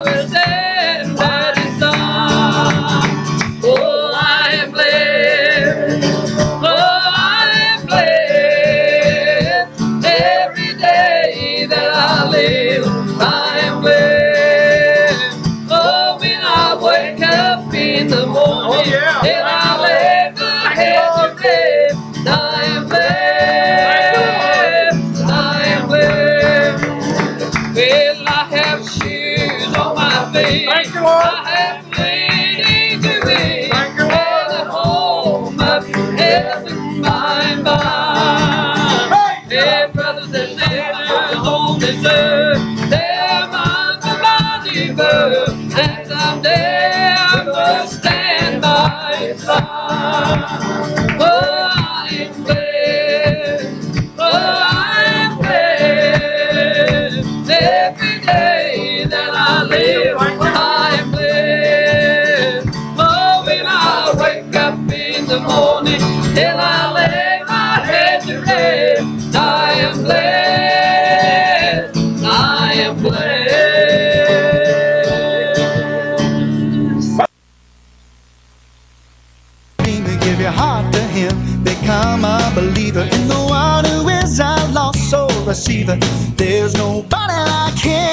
Well, then that is done. Oh, I am blessed. Oh, I am blessed. Every day that I live, I am blessed. Oh, when I wake up in the morning, and I lay my head to bed, I am blessed. I am blessed. Well, I have shoes on my feet. Thank you, Lord. I have plenty to eat. And a home up in heaven by and by. Hey, brothers and sisters on this earth, they're my believer, and someday I'm gonna stand by his side. Oh, I am blessed. Oh, I am blessed. Every day that I live, I am blessed. Oh, when I wake up in the morning, till I lay my head to rest, I am blessed. I am blessed. Give your heart to Him, become a believer in the one who is our lost soul receiver. There's nobody like Him.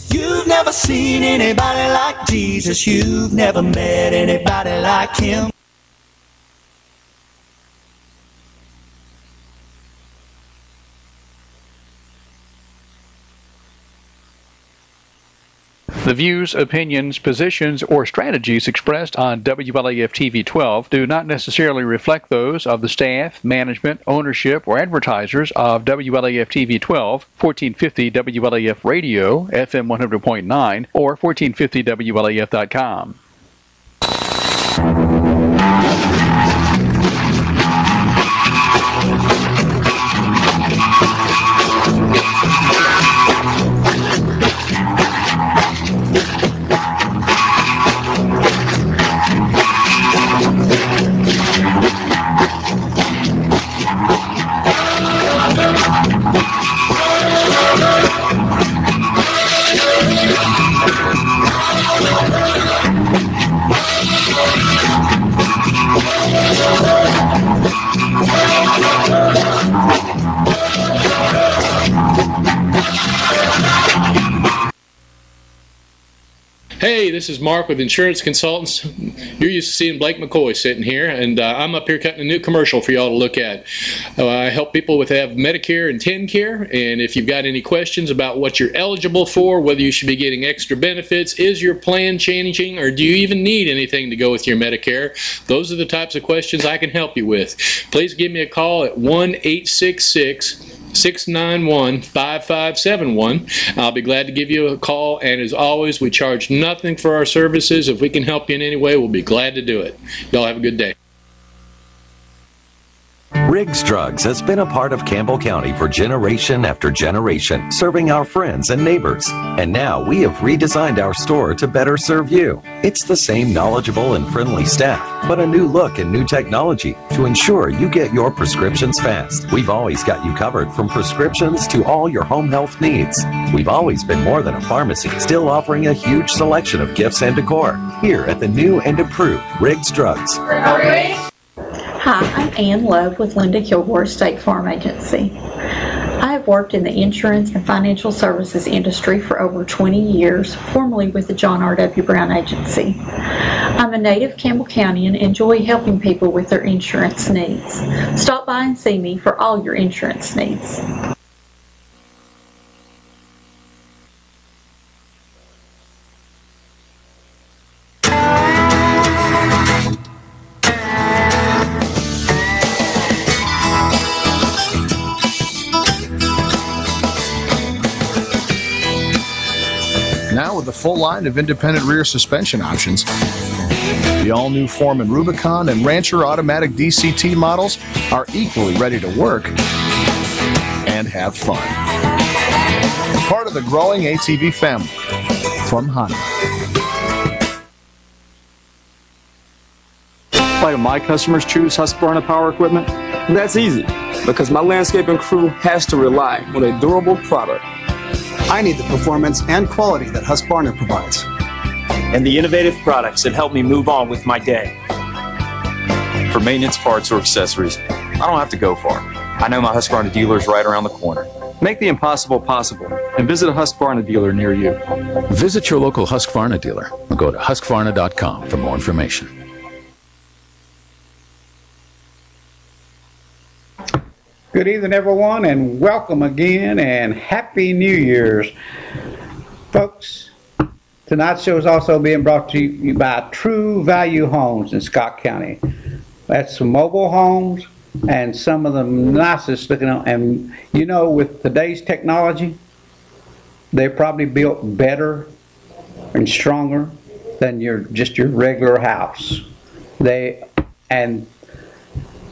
You've never seen anybody like Jesus. You've never met anybody like Him. The views, opinions, positions, or strategies expressed on WLAF TV 12 do not necessarily reflect those of the staff, management, ownership, or advertisers of WLAF TV 12, 1450 WLAF Radio, FM 100.9, or 1450WLAF.com. Hey, this is Mark with Insurance Consultants. You're used to seeing Blake McCoy sitting here, and I'm up here cutting a new commercial for y'all to look at. I help people with have Medicare and TennCare, and if you've got any questions about what you're eligible for, whether you should be getting extra benefits, is your plan changing, or do you even need anything to go with your Medicare, those are the types of questions I can help you with. Please give me a call at 1-866-691-5571. I'll be glad to give you a call, and as always, we charge nothing for our services. If we can help you in any way, we'll be glad to do it. Y'all have a good day. Riggs Drugs has been a part of Campbell County for generation after generation, serving our friends and neighbors. And now we have redesigned our store to better serve you. It's the same knowledgeable and friendly staff, but a new look and new technology to ensure you get your prescriptions fast. We've always got you covered from prescriptions to all your home health needs. We've always been more than a pharmacy, still offering a huge selection of gifts and decor here at the new and improved Riggs Drugs. Hi, I'm Ann Love with Linda Kilgore State Farm Agency. I have worked in the insurance and financial services industry for over 20 years, formerly with the John R.W. Brown Agency. I'm a native Campbell County and enjoy helping people with their insurance needs. Stop by and see me for all your insurance needs. Now with a full line of independent rear suspension options, the all-new Foreman Rubicon and Rancher automatic DCT models are equally ready to work and have fun. Part of the growing ATV family from Honda. Why do my customers choose Husqvarna Power Equipment? That's easy, because my landscaping crew has to rely on a durable product. I need the performance and quality that Husqvarna provides. And the innovative products that help me move on with my day. For maintenance parts or accessories, I don't have to go far. I know my Husqvarna dealer is right around the corner. Make the impossible possible and visit a Husqvarna dealer near you. Visit your local Husqvarna dealer or go to husqvarna.com for more information. Good evening, everyone, and welcome again, and Happy New Year's. Folks, tonight's show is also being brought to you by True Value Homes in Scott County. That's some mobile homes and some of the nicest looking, and you know, with today's technology, they're probably built better and stronger than your regular house. And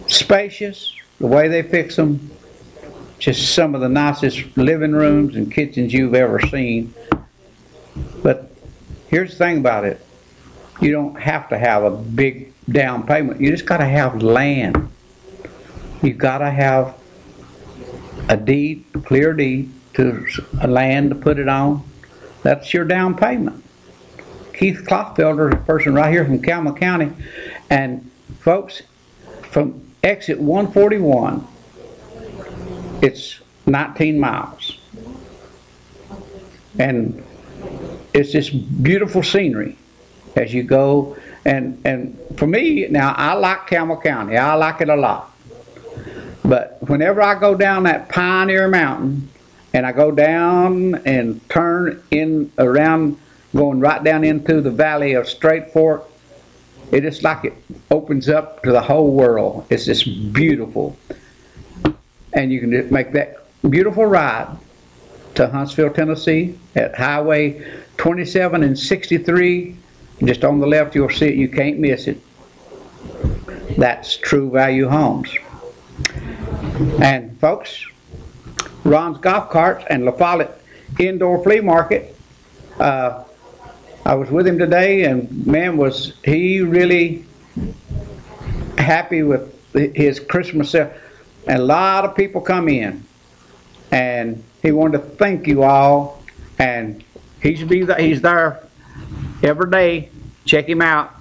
spacious. The way they fix them, just some of the nicest living rooms and kitchens you've ever seen. But here's the thing about it. You don't have to have a big down payment. You just got to have land. You got to have a deed, clear deed to a land to put it on. That's your down payment. Keith Clothfelder, a person right here from Campbell County. And folks, from exit 141, it's 19 miles. And it's just beautiful scenery as you go. And for me, now I like Campbell County. I like it a lot. But whenever I go down that Pioneer Mountain and I go down and turn in around, going right down into the valley of Straight Fork, it is like it opens up to the whole world. It's just beautiful. And you can make that beautiful ride to Huntsville, Tennessee at Highway 27 and 63. Just on the left, you'll see it. You can't miss it. That's True Value Homes. And folks, Ron's Golf Carts and La Follette Indoor Flea Market, I was with him today, and man, was he really happy with his Christmas sale. And a lot of people come in, and he wanted to thank you all. And he's there every day. Check him out.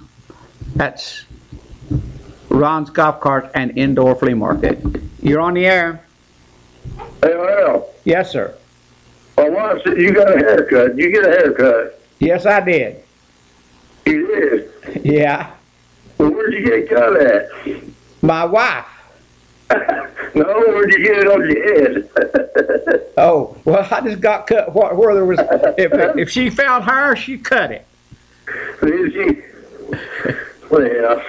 That's Ron's Golf Cart and Indoor Flea Market. You're on the air. Hey, Al. Yes, sir. My wife said you got a haircut. You get a haircut. Yes, I did. You did? Yeah. Well, where'd you get cut at? My wife. No, where'd you get it on your head? Oh, well, I just got cut where there was, if she found hair, she cut it. Did she? Well,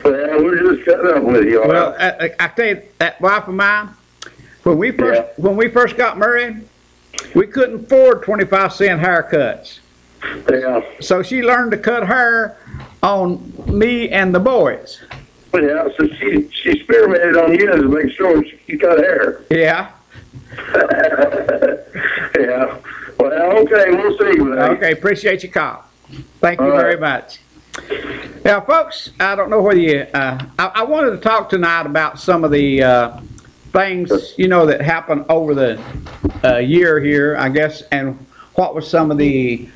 we're just cutting up with you. Well, I tell you, that wife of mine, when we first got married, we couldn't afford 25-cent haircuts. Yeah. So she learned to cut hair on me and the boys. Yeah, so she experimented on you to make sure you cut hair. Yeah. Yeah. Well, okay, we'll see. Buddy. Okay, appreciate your call. Thank you very much. Now, folks, I don't know whether you, I wanted to talk tonight about some of the things, you know, that happened over the year here, I guess, and what was some of the,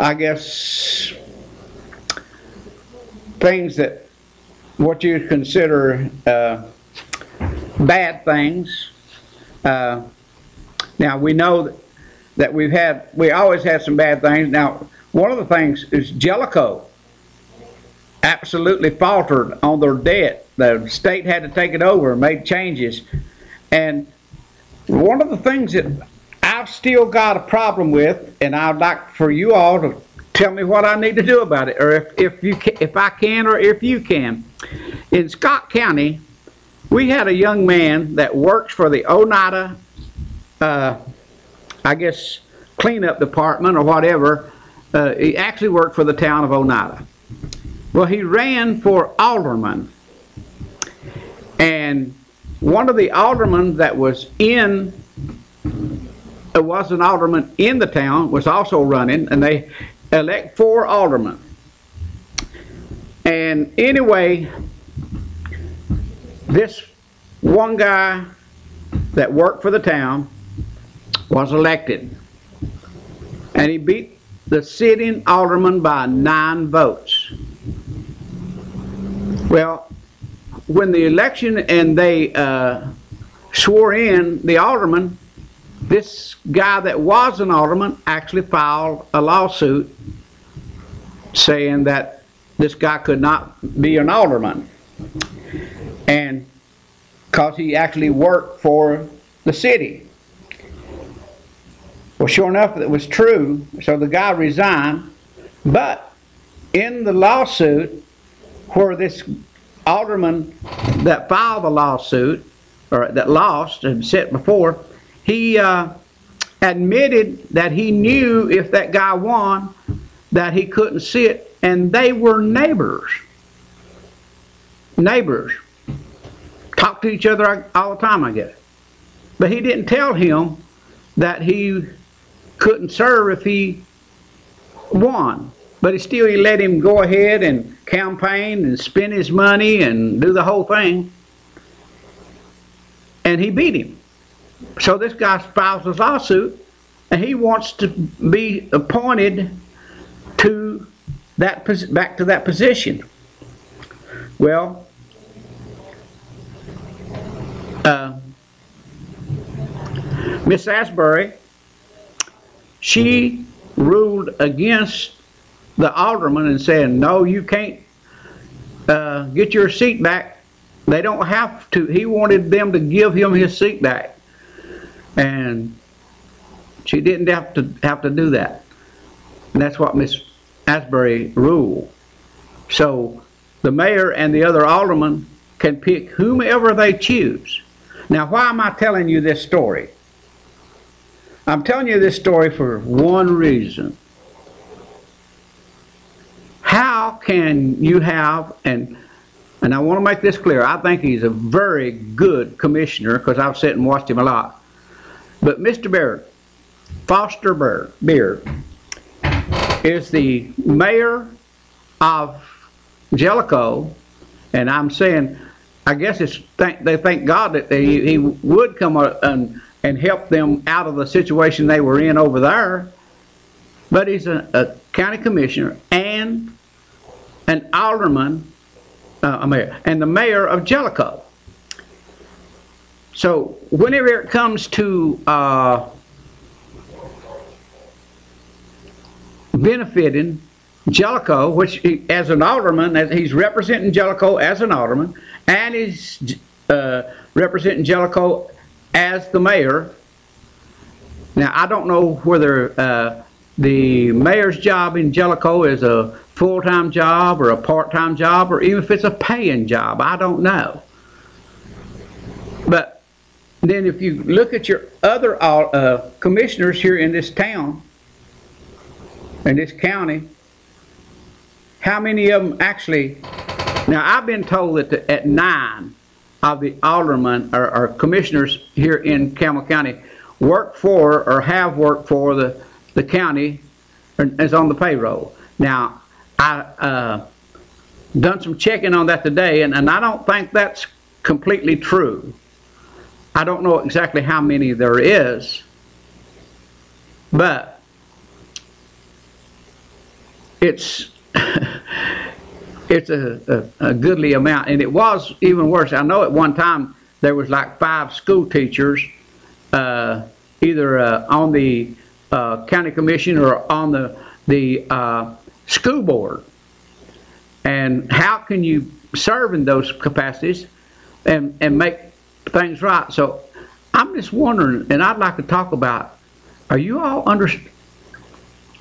I guess, things that, what you consider bad things. Now, we know that we always had some bad things. Now, one of the things is Jellicoe absolutely faltered on their debt. The state had to take it over and made changes. And one of the things that I've still got a problem with, and I'd like for you all to tell me what I need to do about it, or if I can, or if you can. In Scott County, we had a young man that works for the Oneida, I guess, cleanup department or whatever. He actually worked for the town of Oneida. Well, he ran for alderman, and one of the aldermen that was an alderman in the town was also running, and they elect 4 aldermen. And anyway, this one guy that worked for the town was elected, and he beat the sitting alderman by 9 votes. Well, when the election and they swore in the alderman, this guy that was an alderman actually filed a lawsuit saying that this guy could not be an alderman, and because he actually worked for the city. Well, sure enough, it was true, so the guy resigned, but in the lawsuit where this alderman that filed the lawsuit, or that lost and said before, he admitted that he knew if that guy won that he couldn't sit, and they were neighbors. Neighbors. Talk to each other all the time, I guess. But he didn't tell him that he couldn't serve if he won. But he let him go ahead and campaign and spend his money and do the whole thing. And he beat him. So this guy files his lawsuit, and he wants to be appointed to that back to that position. Well, Miss Asbury, she ruled against the alderman and saying, no, you can't get your seat back. They don't have to. He wanted them to give him his seat back, and she didn't have to do that. And that's what Miss Asbury ruled. So the mayor and the other aldermen can pick whomever they choose. Now, why am I telling you this story? I'm telling you this story for one reason. How can you have, and I want to make this clear, I think he's a very good commissioner because I've sat and watched him a lot. But Mr. Beard, Foster Beard, is the mayor of Jellicoe, and I'm saying, I guess they thank God that he would come and help them out of the situation they were in over there. But he's a county commissioner and an alderman, and the mayor of Jellicoe. So whenever it comes to benefiting Jellicoe, which as an alderman, he's representing Jellicoe as an alderman, and he's representing Jellicoe as the mayor. Now, I don't know whether the mayor's job in Jellicoe is a full-time job or a part-time job, or even if it's a paying job. I don't know. But then if you look at your other commissioners here in this town, in this county, how many of them actually... Now, I've been told that at 9 of the aldermen or commissioners here in Campbell County work for or have worked for the county as on the payroll. Now, I done some checking on that today, and I don't think that's completely true. I don't know exactly how many there is, but it's it's a goodly amount, and it was even worse. I know at one time there was like 5 school teachers either on the county commission or on the school board. And how can you serve in those capacities and make things right? So I'm just wondering, and I'd like to talk about, are you all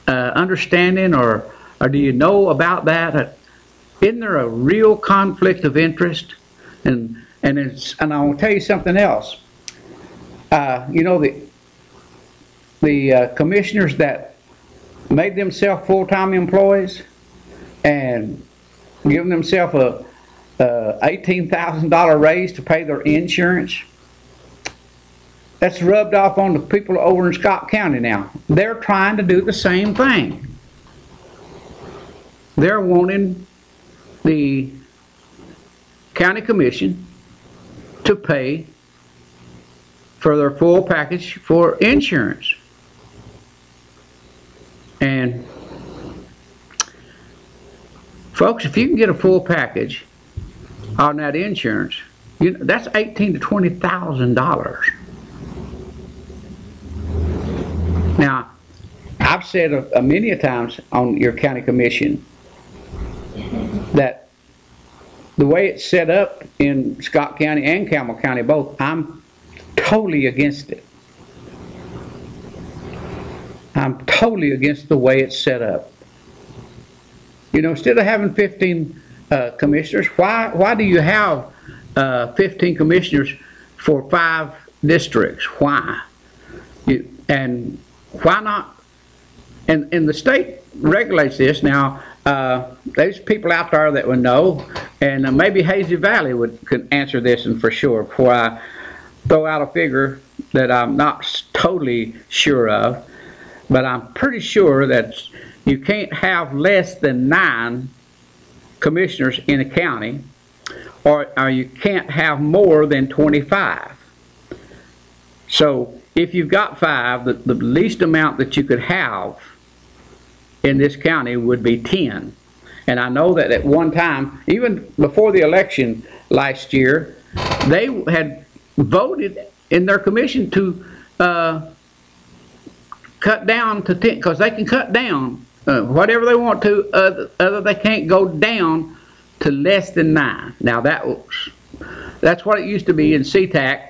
understanding or do you know about that? Isn't there a real conflict of interest? And I want to tell you something else. You know, the commissioners that made themselves full-time employees and given themselves a $18,000 raise to pay their insurance, that's rubbed off on the people over in Scott County now. They're trying to do the same thing. They're wanting the county commission to pay for their full package for insurance. And folks, if you can get a full package on that insurance, you know, that's $18,000 to $20,000. Now, I've said many a times on your county commission that the way it's set up in Scott County and Campbell County both, I'm totally against it. I'm totally against the way it's set up. You know, instead of having 15 commissioners, why do you have 15 commissioners for 5 districts? Why? And why not? And the state regulates this. Now, there's people out there that would know, and maybe Hazy Valley could answer this and for sure, before I throw out a figure that I'm not totally sure of, but I'm pretty sure that you can't have less than 9 commissioners in a county, or you can't have more than 25. So if you've got 5, the least amount that you could have in this county would be 10. And I know that at one time, even before the election last year, they had voted in their commission to cut down to 10, because they can cut down whatever they want to, other they can't go down to less than 9. Now that's what it used to be in SeaTac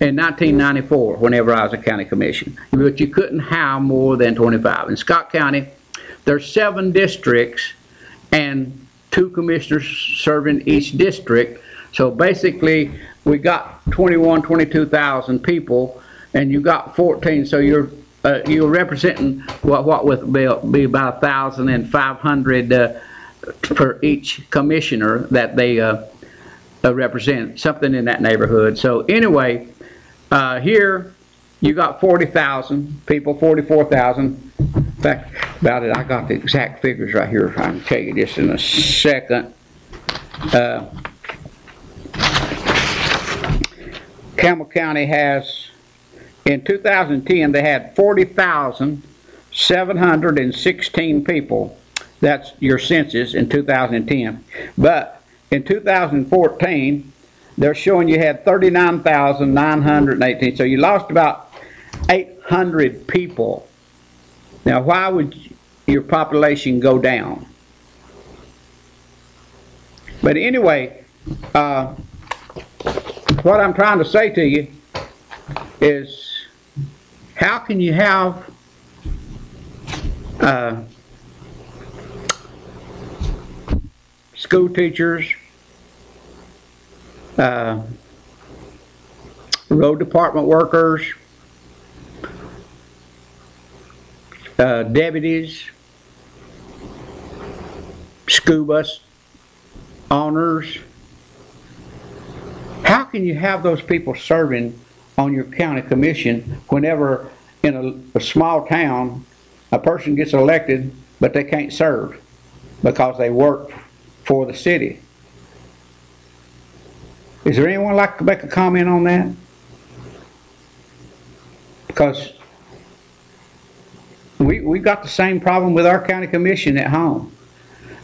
in 1994, whenever I was a county commission. But you couldn't have more than 25. In Scott County, there's 7 districts and 2 commissioners serving each district. So basically, we got 22,000 people, and you got 14. So you're representing what would be about 1,500 per each commissioner that they represent, something in that neighborhood. So anyway, here you got 40,000 people, 44,000. In fact, about it, I got the exact figures right here. I can tell you this in a second. Campbell County has, in 2010, they had 40,716 people. That's your census in 2010. But in 2014, they're showing you had 39,918. So you lost about 800 people. Now, why would your population go down? But anyway, what I'm trying to say to you is, how can you have school teachers, road department workers, deputies, school bus owners? How can you have those people serving on your county commission whenever in a small town a person gets elected but they can't serve because they work for the city? Is there anyone like to make a comment on that? Because we've got the same problem with our county commission at home,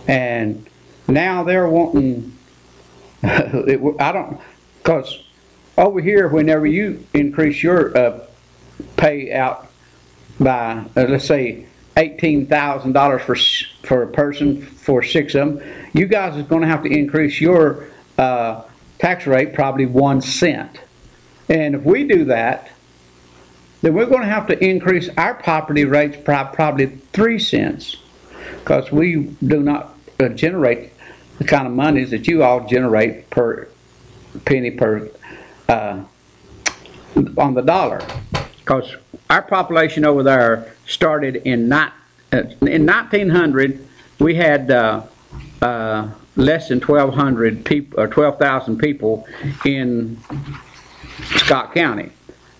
and now they're wanting because over here, whenever you increase your pay out by let's say $18,000 for a person for 6 of them, you guys is going to have to increase your tax rate probably 1 cent. And if we do that, then we're going to have to increase our property rates probably 3 cents, because we do not generate the kind of monies that you all generate per penny per on the dollar. Because our population over there started in 1900. We had less than 1,200 people or 12,000 people in Scott County.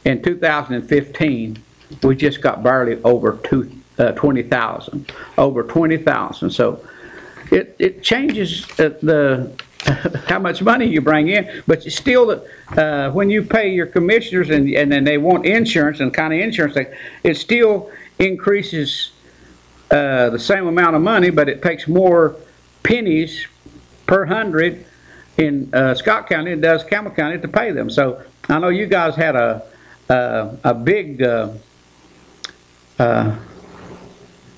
In 2015, we just got barely over 20,000. Over 20,000. So it changes the how much money you bring in, but still, when you pay your commissioners and then they want insurance and kind of insurance, it still increases the same amount of money, but it takes more pennies per 100 in Scott County than it does Campbell County to pay them. So I know you guys had a big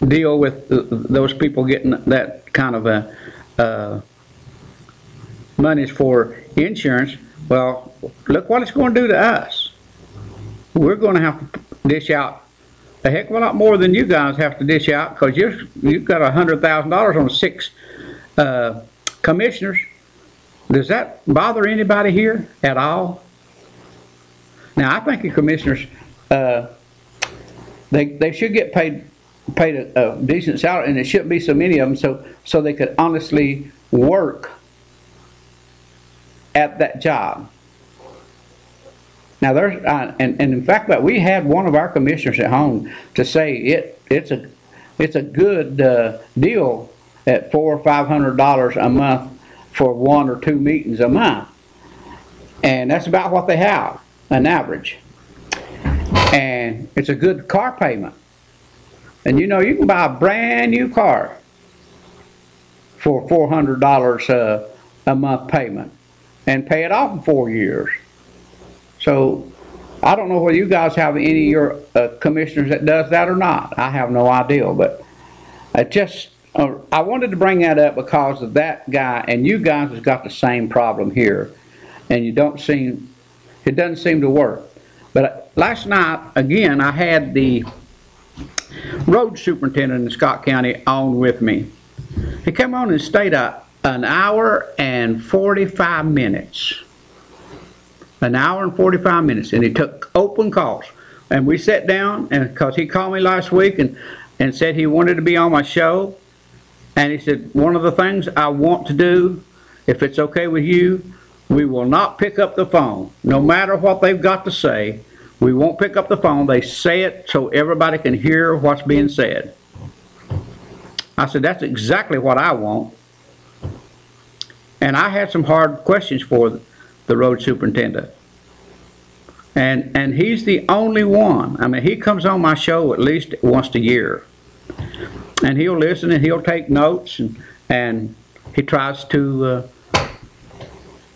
deal with those people getting that kind of monies for insurance. Well, look what it's going to do to us. We're going to have to dish out a heck of a lot more than you guys have to dish out, because you've got $100,000 on 6 commissioners. Does that bother anybody here at all? Now, I think the commissioners, they should get paid a decent salary, and there shouldn't be so many of them, so they could honestly work at that job. Now, there's and in fact, that we had one of our commissioners at home to say it's a good deal at $400 or $500 a month for 1 or 2 meetings a month, and that's about what they have, an average. And it's a good car payment. And you know, you can buy a brand new car for $400 a month payment and pay it off in 4 years. So I don't know whether you guys have any of your commissioners that does that or not. I have no idea, but I wanted to bring that up because of that guy, and you guys has got the same problem here, and it doesn't seem to work. But last night, again, I had the road superintendent in Scott County on with me. He came on and stayed an hour and 45 minutes. An hour and 45 minutes, and he took open calls. And we sat down, and because he called me last week and said he wanted to be on my show, and he said, one of the things I want to do, if it's okay with you, we will not pick up the phone. No matter what they've got to say, we won't pick up the phone. They say it so everybody can hear what's being said. I said, that's exactly what I want. And I had some hard questions for the road superintendent. And he's the only one. I mean, he comes on my show at least once a year. And he'll listen and he'll take notes, and he tries to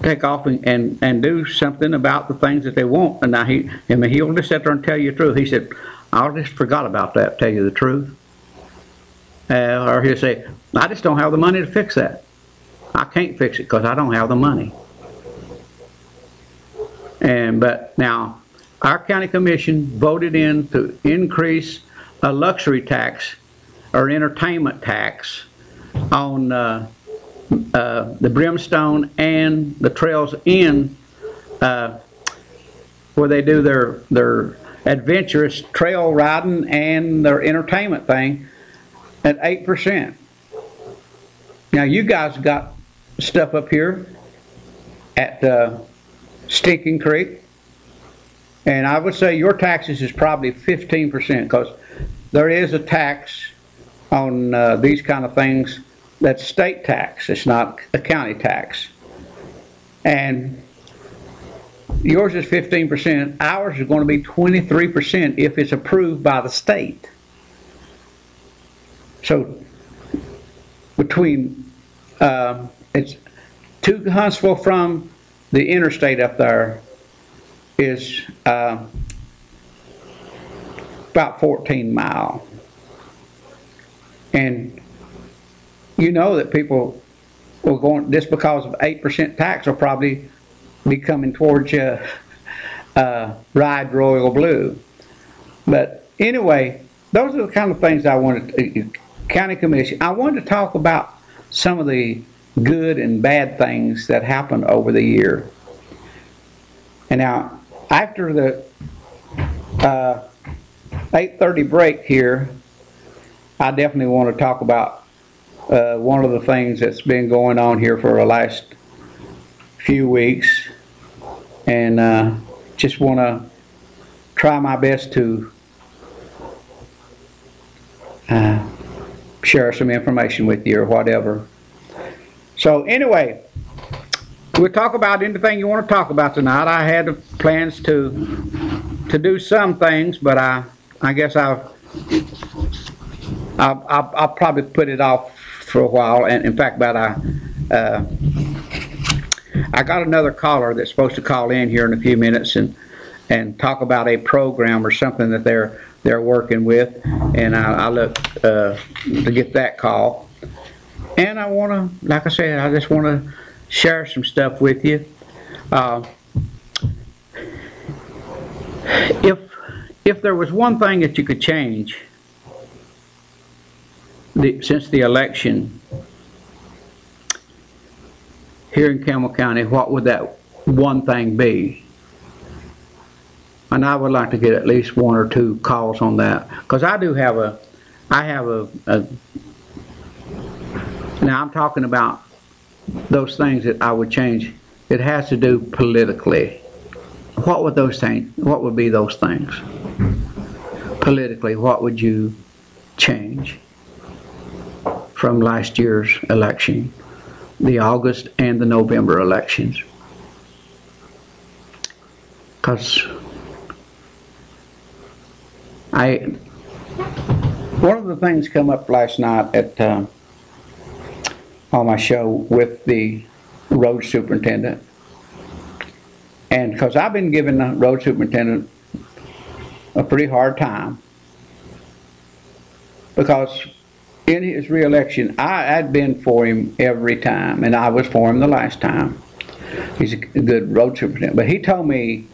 take off and do something about the things that they want. And now he'll just sit there and tell you the truth. He said, I just forgot about that, tell you the truth. Or he'll say, I just don't have the money to fix that. I can't fix it because I don't have the money. But now, our county commission voted in to increase a luxury tax or entertainment tax on the Brimstone and the Trails Inn, where they do their adventurous trail riding and their entertainment thing, at 8%. Now, you guys got stuff up here at Stinking Creek, and I would say your taxes is probably 15%, because there is a tax on these kind of things that's state tax. It's not a county tax. And yours is 15%. Ours is going to be 23% if it's approved by the state. So between it's to Huntsville from the interstate up there is about 14 miles. And you know that people will go, just because of 8% tax, will probably be coming towards you, Ride Royal Blue. But anyway, those are the kind of things I wanted to, county commission. I wanted to talk about some of the good and bad things that happened over the year. And now, after the 8:30 break here, I definitely want to talk about one of the things that's been going on here for the last few weeks, and just want to try my best to share some information with you or whatever. So anyway, we'll talk about anything you want to talk about tonight. I had plans to do some things, but I guess I'll probably put it off for a while. And in fact, I got another caller that's supposed to call in here in a few minutes and talk about a program or something that they're working with, and I look to get that call. And I want to, like I said, I just want to share some stuff with you. If there was one thing that you could change since the election here in Campbell County, what would that one thing be? And I would like to get at least 1 or 2 calls on that, because I have a now I'm talking about those things that I would change. It has to do politically. What would those things, what would be those things? Politically, what would you change from last year's election, the August and the November elections? Because one of the things come up last night at on my show with the road superintendent, and because I've been giving the road superintendent a pretty hard time, because in his re-election I'd been for him every time, and I was for him the last time. He's a good road superintendent, but he told me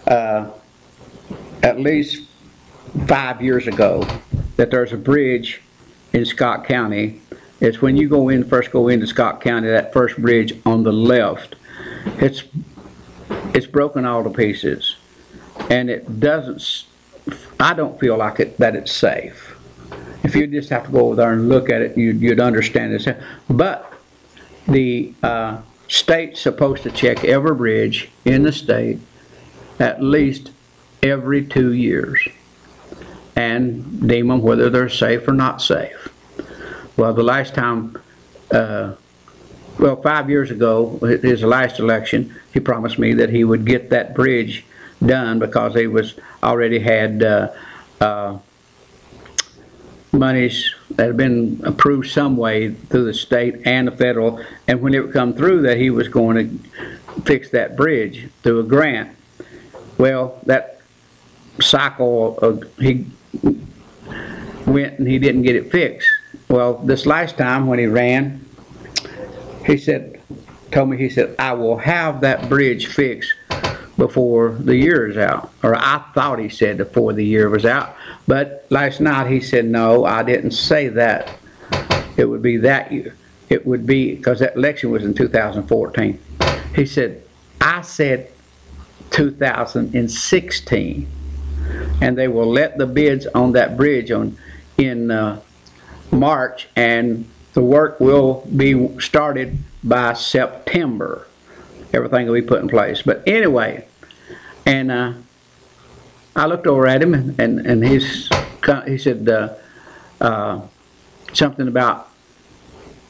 at least 5 years ago that there's a bridge in Scott County. It's when you first go into Scott County, that first bridge on the left, it's broken all to pieces, and I don't feel like that it's safe. If you just have to go over there and look at it, you'd understand it. But the state's supposed to check every bridge in the state at least every 2 years and deem them whether they're safe or not safe. Well, the last time, 5 years ago, his last election, he promised me that he would get that bridge done because he already had monies that had been approved some way through the state and the federal, and when it would come through that he was going to fix that bridge through a grant. Well, that cycle, he went and he didn't get it fixed. Well, this last time when he ran, he told me, I will have that bridge fixed before the year is out. Or I thought he said before the year was out. But last night he said, no, I didn't say that. It would be that year. It would be, because that election was in 2014. He said, I said 2016. And they will let the bids on that bridge in March, and the work will be started by September. Everything will be put in place. But anyway, and I looked over at him, and he said something about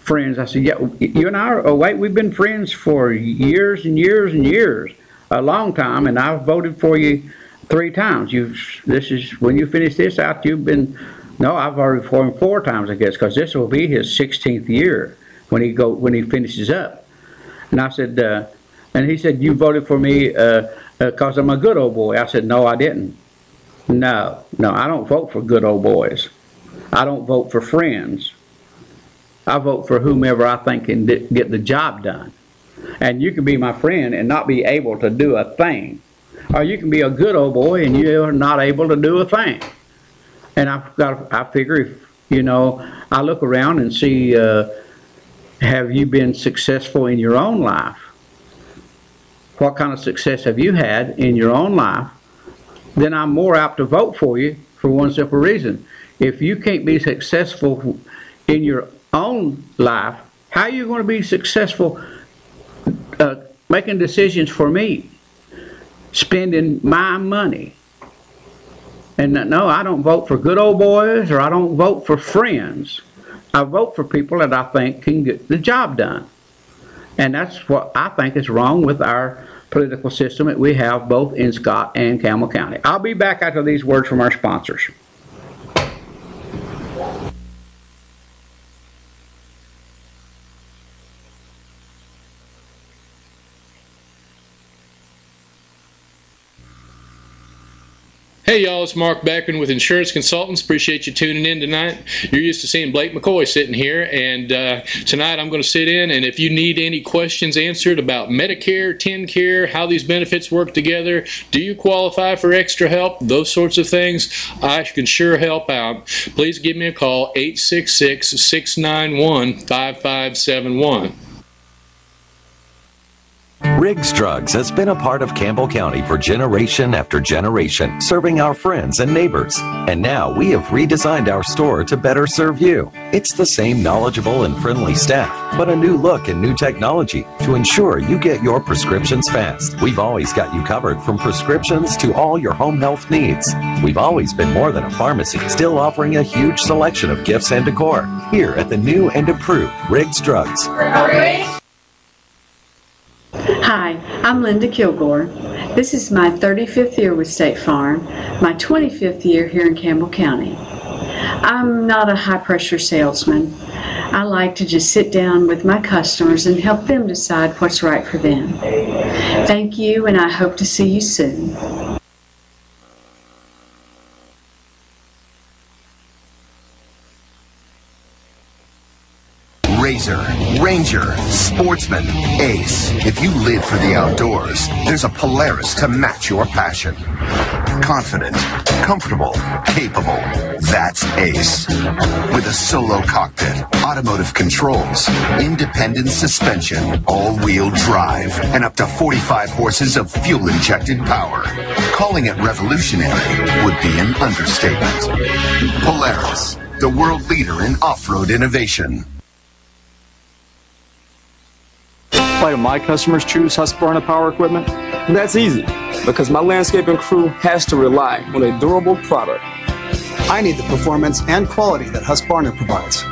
friends. I said, yeah, you and I we've been friends for years and years and years, a long time, and I've voted for you 3 times. This is when you finish this out, you've been. No, I've voted for him 4 times, I guess, because this will be his 16th year when he finishes up. And I said, and he said, you voted for me because I'm a good old boy. I said, no, I didn't. No, I don't vote for good old boys. I don't vote for friends. I vote for whomever I think can get the job done. And you can be my friend and not be able to do a thing. Or you can be a good old boy and you're not able to do a thing. And I figure if, I look around and see, have you been successful in your own life? What kind of success have you had in your own life? Then I'm more apt to vote for you for one simple reason. If you can't be successful in your own life, how are you going to be successful making decisions for me? Spending my money. And no, I don't vote for good old boys, or I don't vote for friends. I vote for people that I think can get the job done. And that's what I think is wrong with our political system that we have both in Scott and Campbell County. I'll be back after these words from our sponsors. Hey y'all, it's Mark Beckman with Insurance Consultants. Appreciate you tuning in tonight. You're used to seeing Blake McCoy sitting here, and tonight I'm going to sit in, and if you need any questions answered about Medicare, TennCare, how these benefits work together, do you qualify for extra help, those sorts of things, I can sure help out. Please give me a call, 866-691-5571. Riggs Drugs has been a part of Campbell County for generation after generation, serving our friends and neighbors. And now we have redesigned our store to better serve you. It's the same knowledgeable and friendly staff, but a new look and new technology to ensure you get your prescriptions fast. We've always got you covered from prescriptions to all your home health needs. We've always been more than a pharmacy, still offering a huge selection of gifts and decor. Here at the new and improved Riggs Drugs. Hi, I'm Linda Kilgore. This is my 35th year with State Farm, my 25th year here in Campbell County. I'm not a high-pressure salesman. I like to just sit down with my customers and help them decide what's right for them. Thank you, and I hope to see you soon. Razor, Ranger, Sportsman, Ace. If you live for the outdoors, there's a Polaris to match your passion. Confident, comfortable, capable. That's Ace. With a solo cockpit, automotive controls, independent suspension, all-wheel drive, and up to 45 horses of fuel-injected power. Calling it revolutionary would be an understatement. Polaris, the world leader in off-road innovation. Why do my customers choose Husqvarna power equipment? That's easy, because my landscaping crew has to rely on a durable product. I need the performance and quality that Husqvarna provides.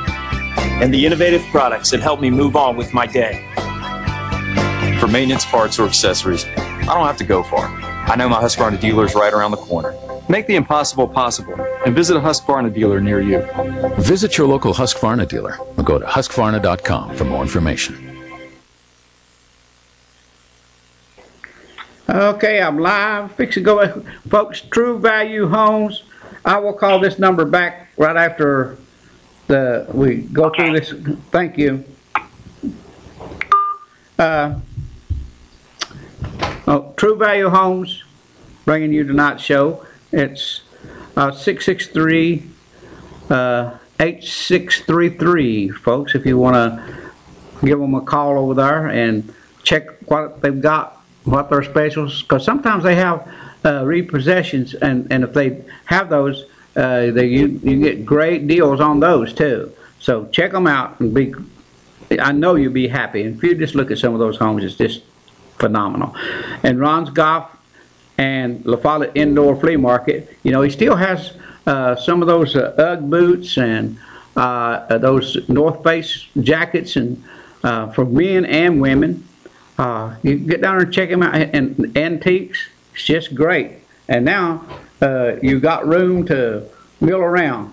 And the innovative products that help me move on with my day. For maintenance parts or accessories, I don't have to go far. I know my Husqvarna dealer is right around the corner. Make the impossible possible and visit a Husqvarna dealer near you. Visit your local Husqvarna dealer or go to husqvarna.com for more information. Okay, I'm live. Fix to go, folks. True Value Homes. I will call this number back right after we go through this. Thank you. True Value Homes, bringing you tonight's show. It's 663-8633, folks. If you want to give them a call over there and check what they've got. What their specials, because sometimes they have repossessions, and if they have those, you get great deals on those too. So check them out and I know you'll be happy. And if you just look at some of those homes, it's just phenomenal. And Ron's Golf and La Follette Indoor Flea Market, you know, he still has some of those Ugg boots and those North Face jackets, and for men and women. You get down there and check them out, and antiques, it's just great. And now you got room to mill around.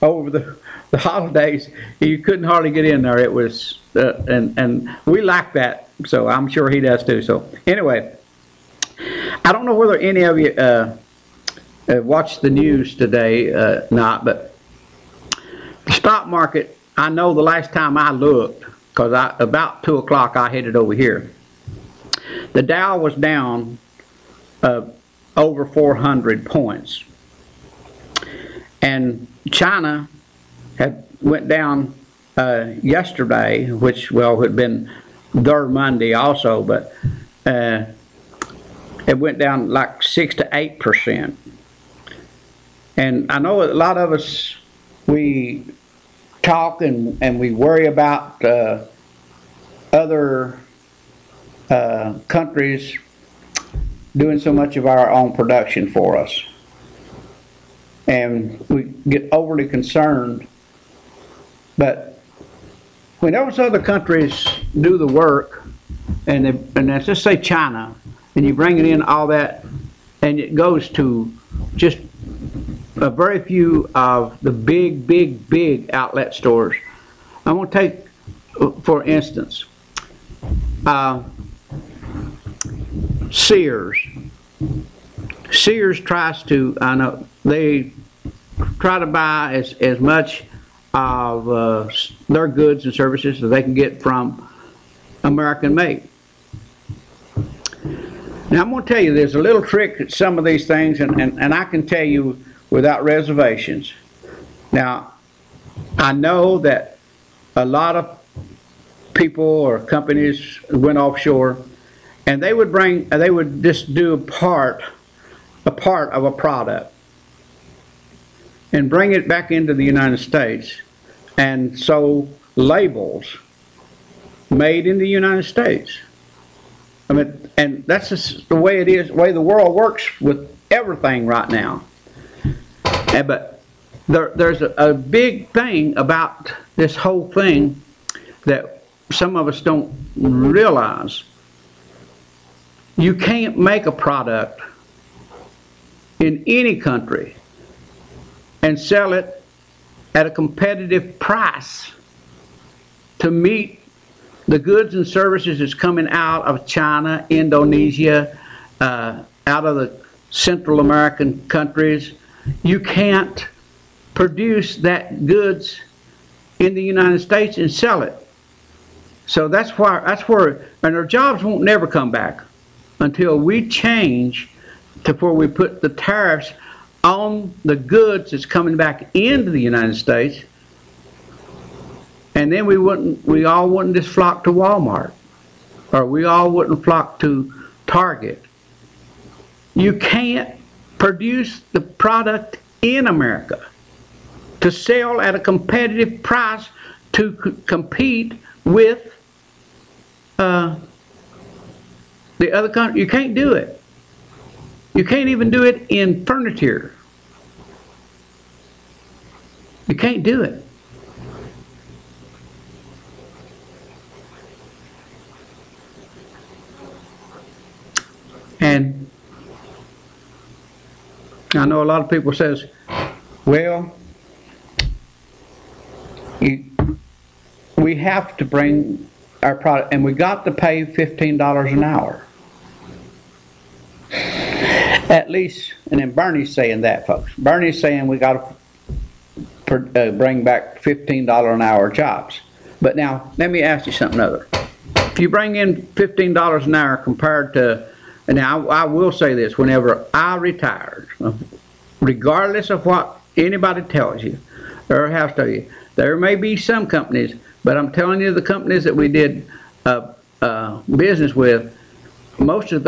Over the holidays, you couldn't hardly get in there. It was, and we like that, so I'm sure he does too. So anyway, I don't know whether any of you watched the news today, but the stock market, I know the last time I looked, because about 2 o'clock I headed over here. The Dow was down over 400 points. And China went down yesterday, which, well, had been their Monday also, but it went down like 6 to 8%. And I know a lot of us, we talk and we worry about other countries doing so much of our own production for us, and we get overly concerned. But when those other countries do the work and let's just say China, and you bring it in all that, and it goes to just a very few of the big outlet stores. I'm going to take, for instance, Sears. Sears tries to, I know, they try to buy as much of their goods and services as they can get from American made. Now I'm going to tell you there's a little trick at some of these things, and I can tell you without reservations. Now, I know that a lot of people or companies went offshore, and they would just do a part of a product and bring it back into the United States and sew labels made in the United States. I mean, and that's just the way it is, the way the world works with everything right now. But there's a big thing about this whole thing that some of us don't realize. You can't make a product in any country and sell it at a competitive price to meet the goods and services that's coming out of China, Indonesia, out of the Central American countries. You can't produce that goods in the United States and sell it. So that's where, and our jobs won't never come back until we change to where we put the tariffs on the goods that's coming back into the United States. And then we all wouldn't just flock to Walmart, or we all wouldn't flock to Target. You can't produce the product in America to sell at a competitive price to compete with the other country. You can't do it. You can't even do it in furniture. You can't do it. And I know a lot of people says, well, we have to bring our product, and we got to pay $15 an hour. At least, and then Bernie's saying that, folks. Bernie's saying we got to bring back $15 an hour jobs. But now, let me ask you something other. If you bring in $15 an hour compared to, and now I will say this, whenever I retired, regardless of what anybody tells you or has told you, there may be some companies, but I'm telling you the companies that we did business with, most of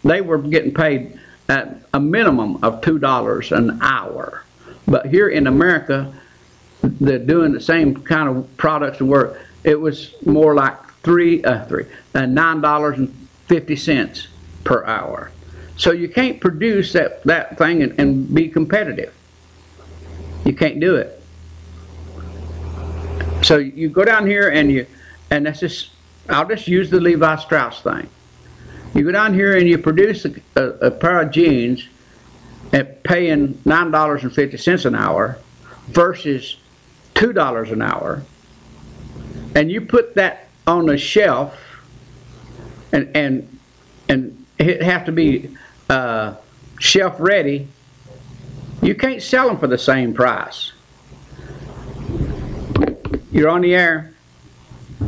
they were getting paid at a minimum of $2 an hour. But here in America, they're doing the same kind of products and work. It was more like $9.50 per hour. So you can't produce that thing and be competitive. You can't do it. So you go down here and that's just, I'll just use the Levi Strauss thing. You go down here and you produce a pair of jeans at paying $9.50 an hour versus $2 an hour, and you put that on a shelf, and it have to be shelf ready. You can't sell them for the same price. You're on the air.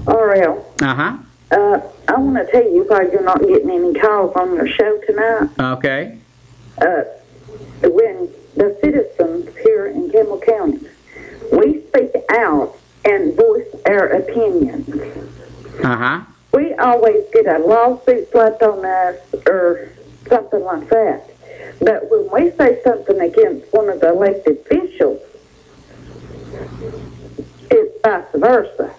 Ariel. Uh-huh. I want to tell you why you're not getting any calls on your show tonight. Okay. When the citizens here in Campbell County, we speak out and voice our opinions. Uh-huh. We always get a lawsuit slapped on us or something like that. But when we say something against one of the elected officials, it's vice versa.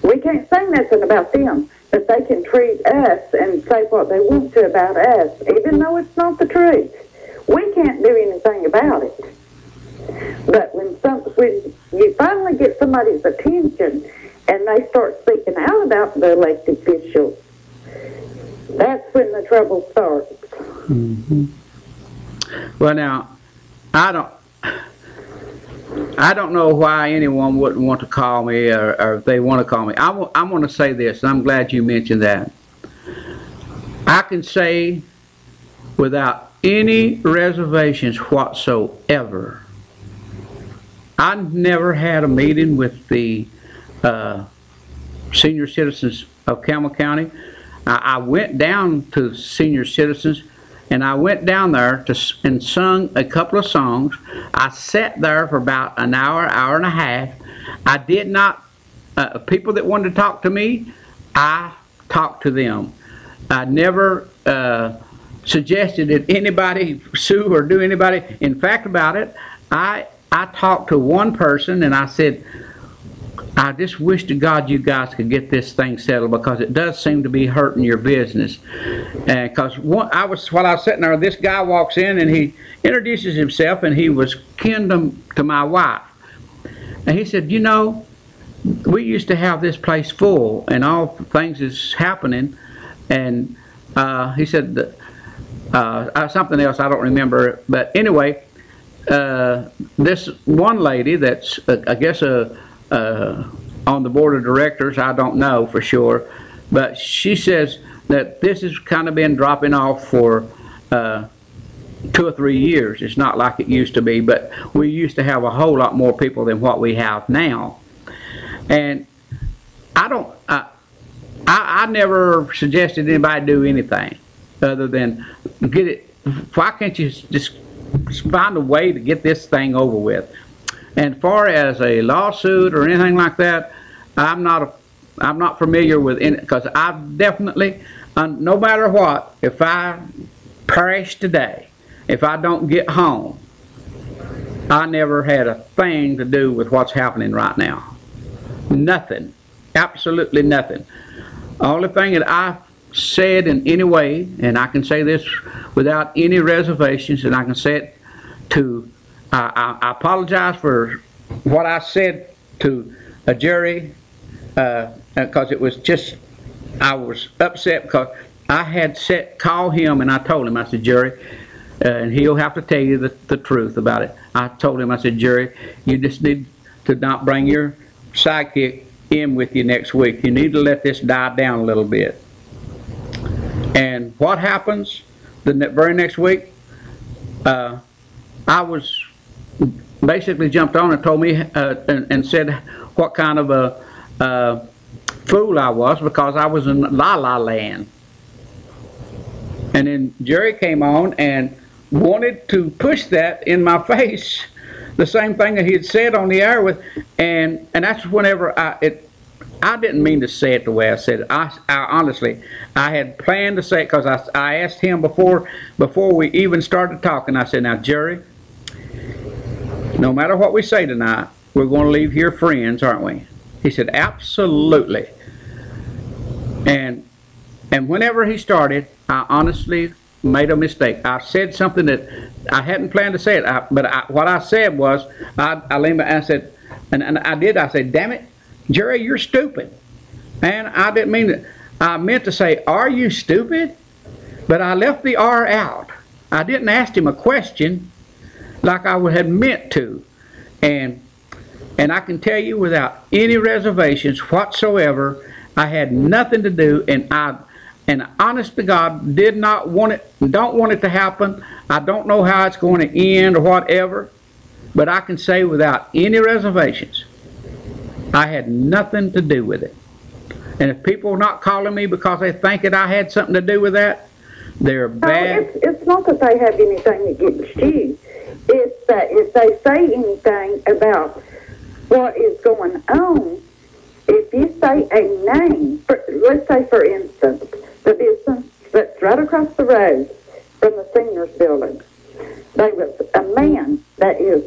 We can't say nothing about them, but they can treat us and say what they want to about us, even though it's not the truth. We can't do anything about it. But when you finally get somebody's attention and they start speaking out about the elected officials, That's when the trouble starts. Mm-hmm. Well, now, I don't know why anyone wouldn't want to call me, or if they want to call me. I'm going to say this, and I'm glad you mentioned that. I can say without any reservations whatsoever, I never had a meeting with the senior citizens of Campbell County. I went down to senior citizens, and I went down there and sung a couple of songs. I sat there for about an hour, hour and a half. I did not, people that wanted to talk to me, I talked to them. I never suggested that anybody sue or do anybody. In fact about it, I talked to one person and I said, I just wish to God you guys could get this thing settled, because it does seem to be hurting your business. And because while I was sitting there, this guy walks in and he introduces himself, and he was kin to my wife. And he said, you know, we used to have this place full and all things is happening. And he said something else, I don't remember. But anyway, this one lady that's, I guess, on the board of directors, I don't know for sure, but she says that this has kind of been dropping off for 2 or 3 years. It's not like it used to be, but we used to have a whole lot more people than what we have now. And I never suggested anybody do anything other than get it. Why can't you just find a way to get this thing over with? And far as a lawsuit or anything like that, I'm not familiar with it, because I definitely, no matter what, if I perish today, if I don't get home, I never had a thing to do with what's happening right now. Nothing. Absolutely nothing. The only thing that I said in any way, and I can say this without any reservations, and I can say it to, I apologize for what I said to Jerry, because it was just, I was upset because I had called him and I told him, I said, Jerry, and he'll have to tell you the truth about it. I told him, I said, Jerry, you just need to not bring your sidekick in with you next week. You need to let this die down a little bit. And what happens the very next week? I was basically jumped on and told me and said what kind of a fool I was, because I was in La La Land. And then Jerry came on and wanted to push that in my face, the same thing that he had said on the air with, and that's whenever I didn't mean to say it the way I said it. I honestly, I had planned to say it, because I asked him before we even started talking. I said, now Jerry, no matter what we say tonight, we're going to leave here friends, aren't we? He said, absolutely. And whenever he started, I honestly made a mistake. I said something that I hadn't planned to say it, but what I said was, I leaned back and I said, and I said, damn it, Jerry, you're stupid. And I didn't mean it. I meant to say, are you stupid? But I left the R out. I didn't ask him a question like I would have meant to. And I can tell you without any reservations whatsoever, I had nothing to do, and honest to God, did not want it, don't want it to happen. I don't know how it's going to end or whatever, but I can say without any reservations, I had nothing to do with it. And if people are not calling me because they think that I had something to do with that, they're bad. No, it's not that they have anything against you. It's that if they say anything about what is going on, if you say a name, let's say for instance, the business that's right across the road from the seniors building, there was a man that is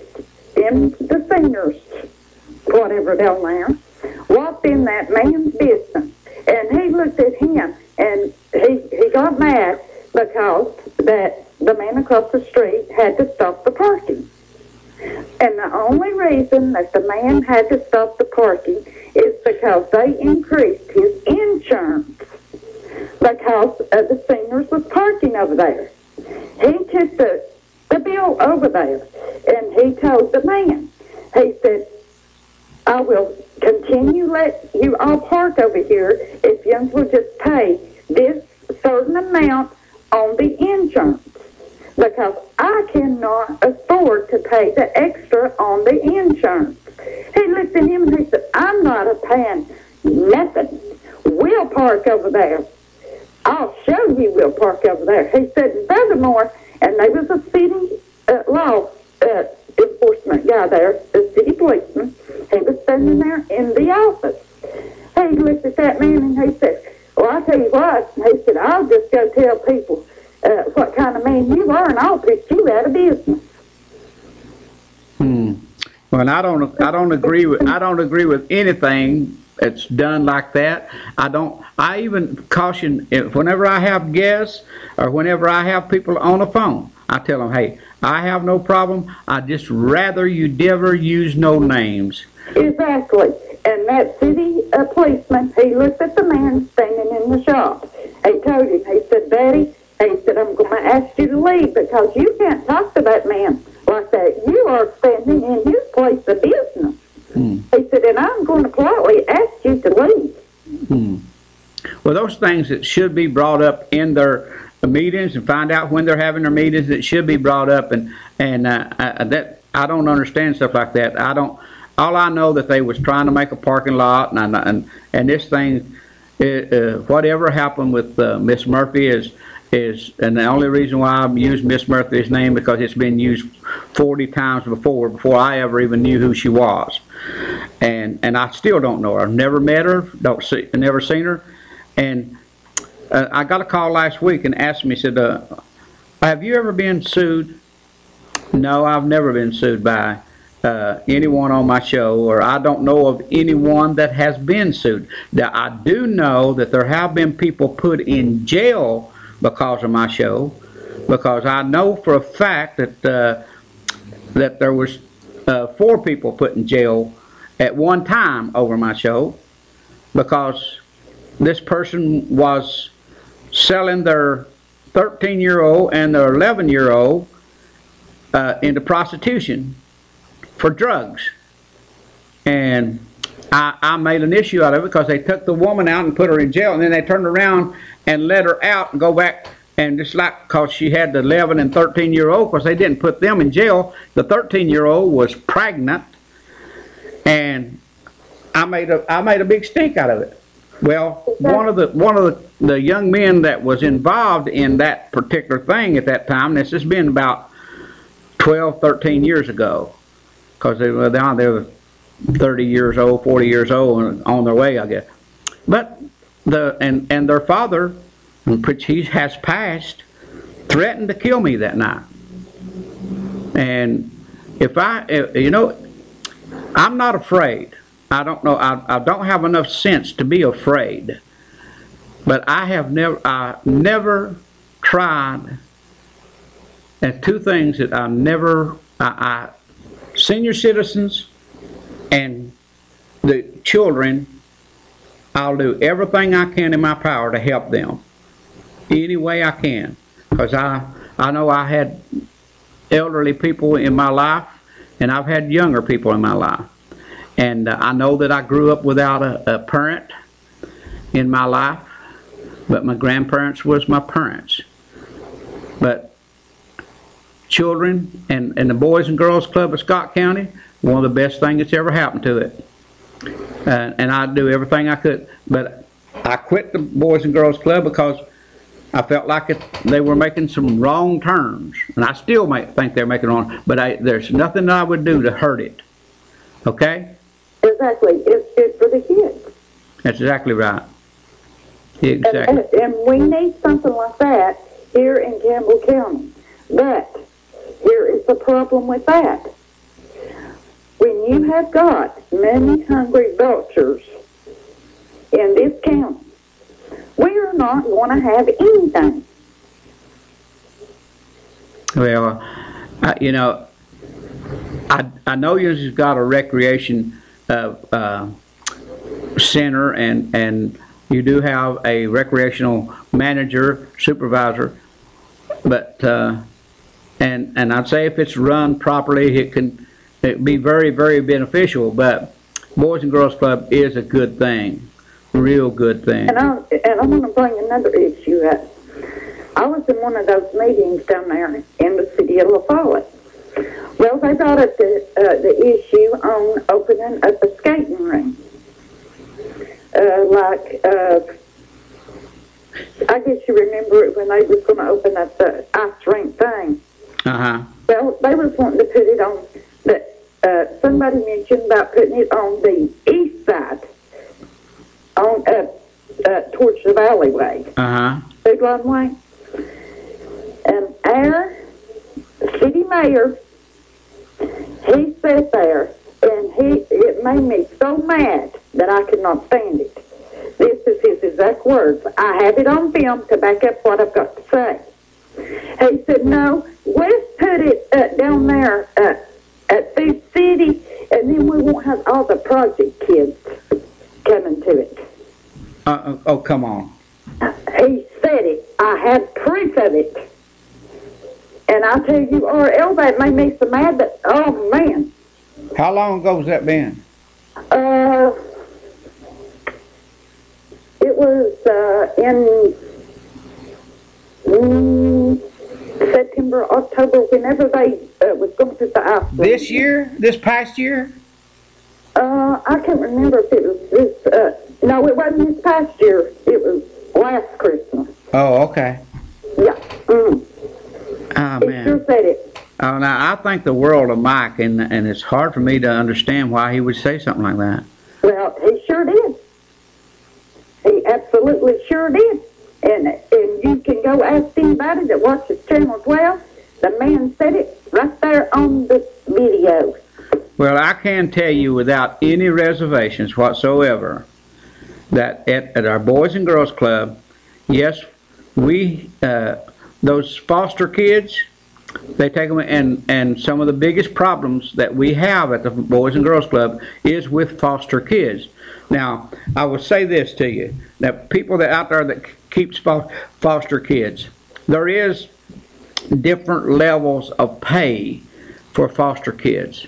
in the seniors, whatever down there, walked in that man's business, and he looked at him, and he got mad because that the man across the street had to stop the parking. And the only reason that the man had to stop the parking is because they increased his insurance. because the seniors was parking over there. He took the bill over there, and he told the man, he said, I will continue let you all park over here if you will just pay this certain amount on the insurance, because I cannot afford to pay the extra on the insurance. He looked at him and he said, I'm not a paying nothing. We'll park over there. I'll show you we'll park over there. He said, and furthermore, and there was a city law enforcement guy there, the city policeman. He was standing there in the office. He looked at that man and he said, well, I'll tell you what. He said, I'll just go tell people what kind of man you are, and I'll put you out of business. Well, I don't agree with anything that's done like that. I even caution whenever I have guests or whenever I have people on the phone, I tell them, hey, I have no problem. I just rather you never use no names. Exactly. And that city policeman, he looked at the man standing in the shop. He told him, he said, Daddy, he said, I'm going to ask you to leave because you can't talk to that man like that. You are standing in his place of business. He said, and I'm going to politely ask you to leave. Well, those things that should be brought up in their meetings and find out when they're having their meetings, it should be brought up, and that I don't understand stuff like that. All I know that they was trying to make a parking lot, and this thing, whatever happened with Miss Murphy is, and the only reason why I've used Miss Murphy's name because it's been used 40 times before I ever even knew who she was, and I still don't know her. I've never met her, never seen her, and I got a call last week and asked me, said, have you ever been sued? No, I've never been sued by anyone on my show, or I don't know of anyone that has been sued. Now, I do know that there have been people put in jail because of my show, because I know for a fact that that there was 4 people put in jail at one time over my show because this person was selling their 13-year-old and their 11-year-old into prostitution for drugs. And I made an issue out of it because they took the woman out and put her in jail, and then they turned around and let her out and go back, and just like because she had the 11 and 13-year-old, because they didn't put them in jail, the 13-year-old was pregnant, and I made a big stink out of it. Well, one of the young men that was involved in that particular thing at that time, this has been about 12, 13 years ago, because they were 30 years old, 40 years old, and on their way, I guess. But and their father, which he has passed, threatened to kill me that night. And I'm not afraid. I don't know. I don't have enough sense to be afraid. But I never tried. And 2 things that I senior citizens and the children, I'll do everything I can in my power to help them any way I can, because I know I had elderly people in my life, and I've had younger people in my life, and I know that I grew up without a parent in my life, but my grandparents was my parents. But children and the Boys and Girls Club of Scott County, one of the best things that's ever happened to it. And I do everything I could. But I quit the Boys and Girls Club because I felt like they were making some wrong turns. And I still think they're making wrong, but there's nothing that I would do to hurt it. Okay? Exactly. It's good for the kids. That's exactly right. Exactly. And we need something like that here in Campbell County. But here is the problem with that. When you have got many hungry vultures in this county, we are not going to have anything. Well, I know you've got a recreation center, and you do have a recreational manager, supervisor, but and I'd say if it's run properly, it be very, very beneficial. But Boys and Girls Club is a good thing, real good thing. And I want to bring another issue up. I was in one of those meetings down there in the city of La Follette. Well, they brought up the issue on opening up a skating rink. I guess you remember it when they was going to open up the ice rink thing. Well, they was wanting to put it on, somebody mentioned about putting it on the east side, on towards the alleyway. Big long way. And our city mayor, he sat there, and it made me so mad that I could not stand it. This is his exact words. I have it on film to back up what I've got to say. He said, no, let's put it down there at Food City, and then we won't have all the project kids coming to it. Oh, come on. He said it. I have proof of it. And I tell you, RL, that made me so mad that, oh, man. How long ago has that been? It was in September, October, whenever they was going to put the ice. This year? This past year? I can't remember if it was this. No, it wasn't this past year. It was last Christmas. Oh, okay. Yeah. Oh, man. Sure said it. Oh, now, I think the world of Mike, and it's hard for me to understand why he would say something like that. Well, he sure did. He absolutely sure did. And you can go ask anybody that watches Channel 12. The man said it right there on the video. Well, I can tell you without any reservations whatsoever that at our Boys and Girls Club, yes, we, those foster kids, they take them, and some of the biggest problems that we have at the Boys and Girls Club is with foster kids. Now, I will say this to you, that people that out there that keeps foster kids, there is different levels of pay for foster kids.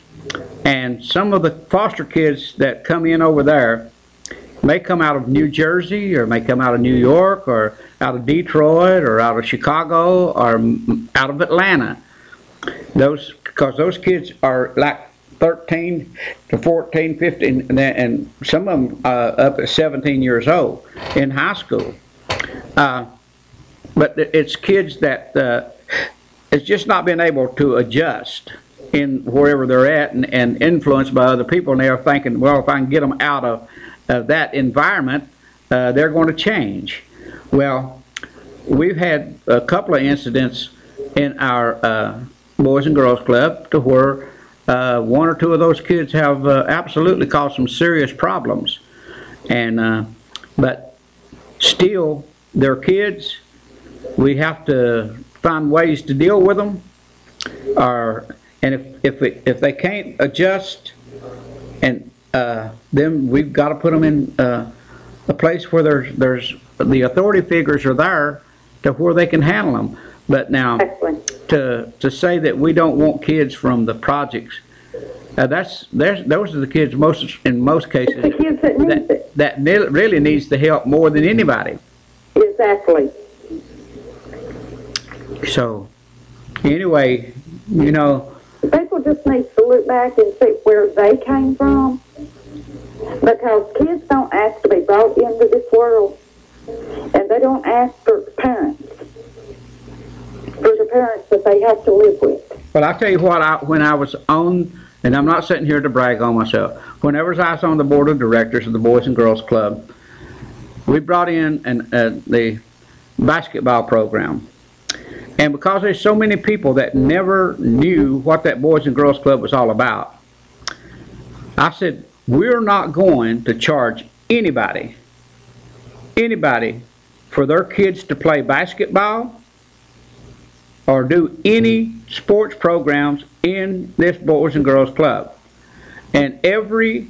And some of the foster kids that come in over there may come out of New Jersey, or may come out of New York, or out of Detroit, or out of Chicago, or out of Atlanta. Because those kids are like 13 to 14, 15, and some of them up at 17 years old in high school. But it's kids that it's just not been able to adjust in wherever they're at, and influenced by other people, and they're thinking, well, if I can get them out of that environment, they're going to change. Well, we've had a couple of incidents in our Boys and Girls Club to where one or two of those kids have absolutely caused some serious problems, and but still, they're kids. We have to find ways to deal with them, and if they can't adjust, and then we've got to put them in a place where there's the authority figures are there to where they can handle them. But now, to say that we don't want kids from the projects, those are the kids in most cases that really needs the help more than anybody. Exactly. So, anyway, you know, people just need to look back and see where they came from, because kids don't ask to be brought into this world, and they don't ask for parents, that they have to live with. But I'll tell you what, when I was on, and I'm not sitting here to brag on myself, whenever I was on the board of directors of the Boys and Girls Club, we brought in the basketball program. And because there's so many people that never knew what that Boys and Girls Club was all about, I said, we're not going to charge anybody for their kids to play basketball or do any sports programs in this Boys and Girls Club. And every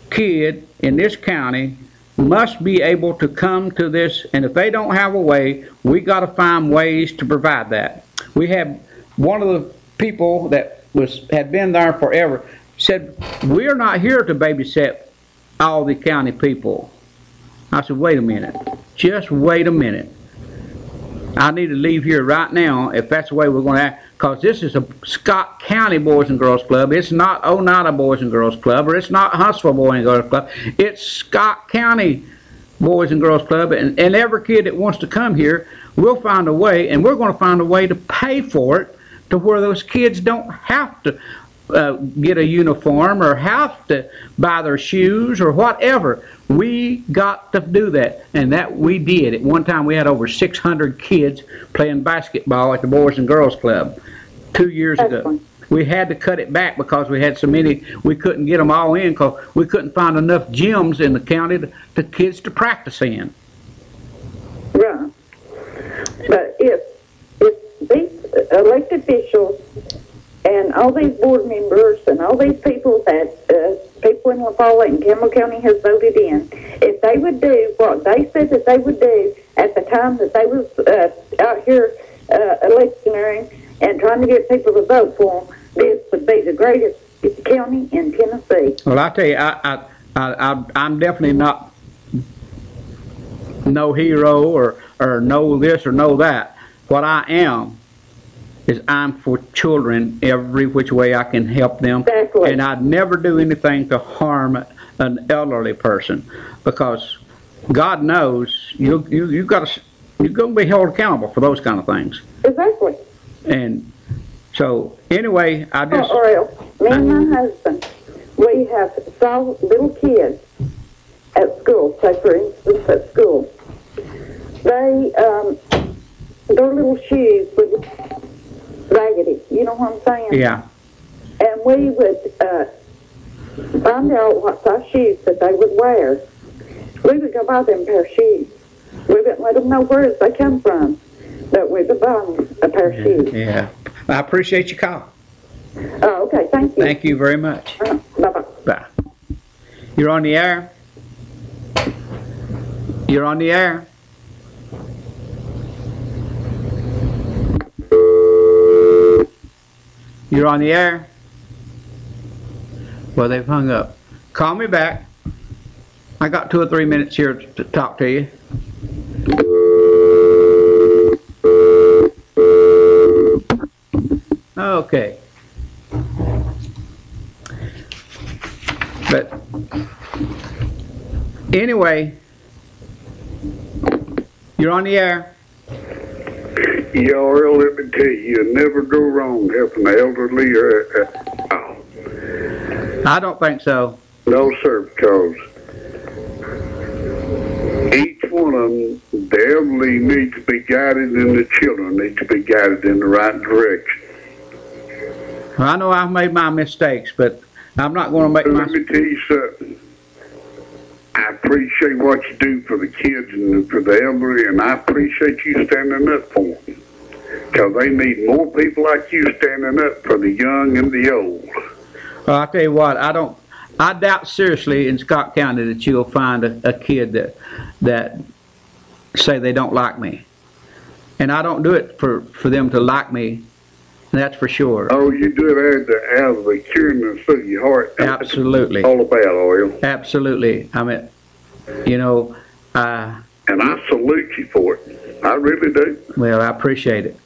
kid in this county must be able to come to this, and if they don't have a way, we got to find ways to provide that. We have one of the people that had been there forever said, we're not here to babysit all the county people. I said, wait a minute, just wait a minute. I need to leave here right now if that's the way we're going to act, because this is a Scott County Boys and Girls Club. It's not Oneida Boys and Girls Club, or it's not Huntsville Boys and Girls Club. It's Scott County Boys and Girls Club, and every kid that wants to come here, we'll find a way, and we're going to find a way to pay for it to where those kids don't have to get a uniform or have to buy their shoes or whatever. We got to do that, and that we did. At one time, we had over 600 kids playing basketball at the Boys and Girls Club 2 years ago. We had to cut it back because we had so many, we couldn't get them all in because we couldn't find enough gyms in the county to kids to practice in. Right. But if these elected officials and all these board members and all these people that people in La Follette and Campbell County has voted in, if they would do what they said that they would do at the time that they was out here electioneering and trying to get people to vote for them, this would be the greatest county in Tennessee. Well, I tell you, I'm definitely not no hero or know this or know that. What I am is I'm for children every which way I can help them. Exactly. And I'd never do anything to harm an elderly person, because God knows you're going to be held accountable for those kind of things. Exactly. And so anyway, I just or else, me and my husband, we have saw little kids at school. Say for instance at school, they their little shoes would raggedy, you know what I'm saying? Yeah. And we would find out what size shoes that they would wear. We would go buy them a pair of shoes. We wouldn't let them know where they come from, but we would buy them a pair of shoes. Yeah. I appreciate your call. Oh, okay, thank you. Thank you very much. Bye-bye. Bye. You're on the air. You're on the air. You're on the air. Well, they've hung up. Call me back. I got 2 or 3 minutes here to talk to you. Okay. But anyway, you're on the air. Yeah, Earl, let me tell you, you never go wrong helping the elderly or I don't think so. No, sir, because each one of them, the elderly needs to be guided and the children need to be guided in the right direction. Well, I know I've made my mistakes, but I'm not going to make Let me tell you something. I appreciate what you do for the kids and for the elderly, and I appreciate you standing up for them. Because they need more people like you standing up for the young and the old. Well, I'll tell you what, I doubt seriously in Scott County that you'll find a kid that say they don't like me. And I don't do it for them to like me, that's for sure. Oh, you do it out of the cureness of your heart. Absolutely. That's all about, Oil. Absolutely. I mean, you know, and I salute you for it. I really do. Well, I appreciate it.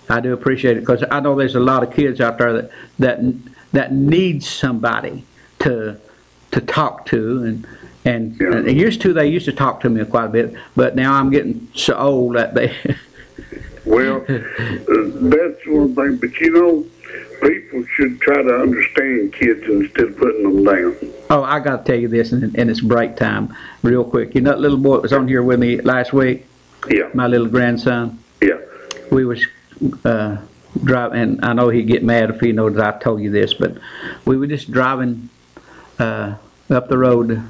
I do appreciate it, because I know there's a lot of kids out there that need somebody to talk to, and they used to talk to me quite a bit, but now I'm getting so old that they. Well, that's one thing, but you know, people should try to understand kids instead of putting them down. Oh, I got to tell you this, and it's break time, real quick. You know that little boy that was on here with me last week? Yeah. My little grandson? Yeah. We was driving, and I know he'd get mad if he knows I told you this, but we were just driving up the road,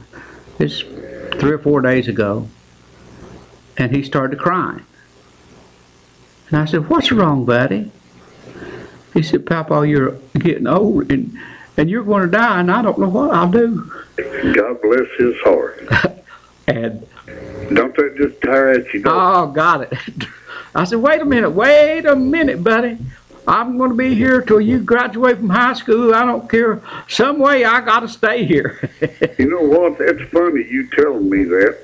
it's 3 or 4 days ago, and he started crying. And I said, "What's wrong, buddy?" He said, "Papa, you're getting old, and you're going to die, and I don't know what I'll do." God bless his heart. And don't that just tire at you? Oh, got it. I said, wait a minute, buddy. I'm going to be here till you graduate from high school. I don't care. Some way I got to stay here. You know what? It's funny you telling me that,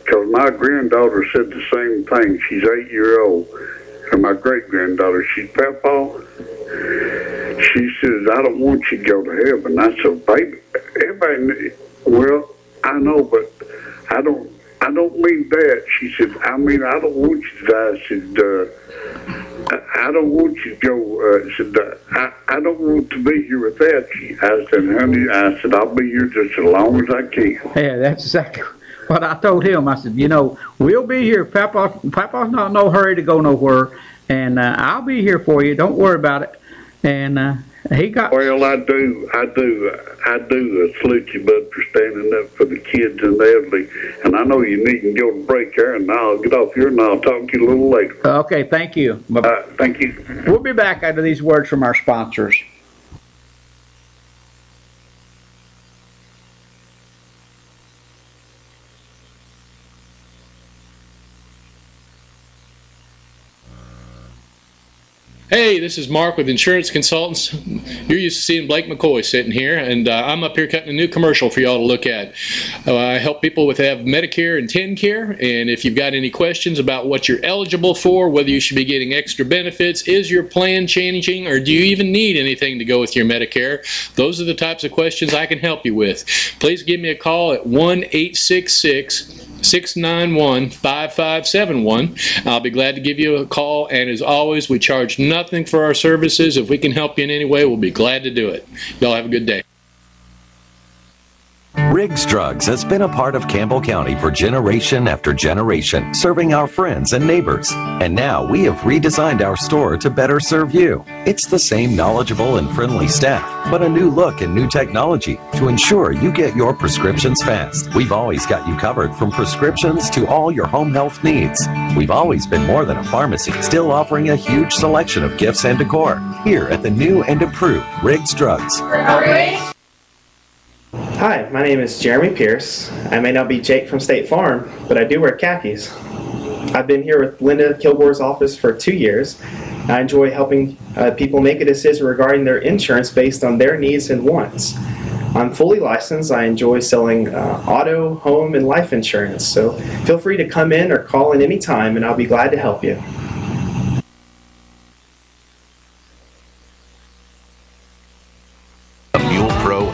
because my granddaughter said the same thing. She's 8-year-old, and my great-granddaughter, she's Papa. She says, I don't want you to go to heaven. I said, baby, everybody, well, I know, but I don't mean that. She said, I mean, I don't want you to die. I said, I don't want you to go. Said, I don't want to be here without you. I said, honey, I said, I'll be here just as long as I can. Yeah, that's exactly what I told him. I said, you know, we'll be here. Papa's not in no hurry to go nowhere, and I'll be here for you. Don't worry about it. And he got. Well, I do salute you, bud, for standing up for the kids and the elderly. And I know you need to go to break there, and I'll get off here and I'll talk to you a little later. Okay, thank you. Thank you. We'll be back after these words from our sponsors. Hey, this is Mark with Insurance Consultants. You're used to seeing Blake McCoy sitting here, and I'm up here cutting a new commercial for y'all to look at. I help people with have Medicare and TennCare, and if you've got any questions about what you're eligible for, whether you should be getting extra benefits, is your plan changing, or do you even need anything to go with your Medicare, those are the types of questions I can help you with. Please give me a call at 1-866-691-5571. I'll be glad to give you a call, and as always, we charge nothing for our services. If we can help you in any way, we'll be glad to do it. Y'all have a good day. Riggs Drugs has been a part of Campbell County for generation after generation, serving our friends and neighbors. And now we have redesigned our store to better serve you. It's the same knowledgeable and friendly staff, but a new look and new technology to ensure you get your prescriptions fast. We've always got you covered from prescriptions to all your home health needs. We've always been more than a pharmacy, still offering a huge selection of gifts and decor here at the new and improved Riggs Drugs. Hi, my name is Jeremy Pierce. I may not be Jake from State Farm, but I do wear khakis. I've been here with Linda Kilgore's office for 2 years. I enjoy helping people make a decision regarding their insurance based on their needs and wants. I'm fully licensed. I enjoy selling auto, home, and life insurance. So feel free to come in or call in any time, and I'll be glad to help you.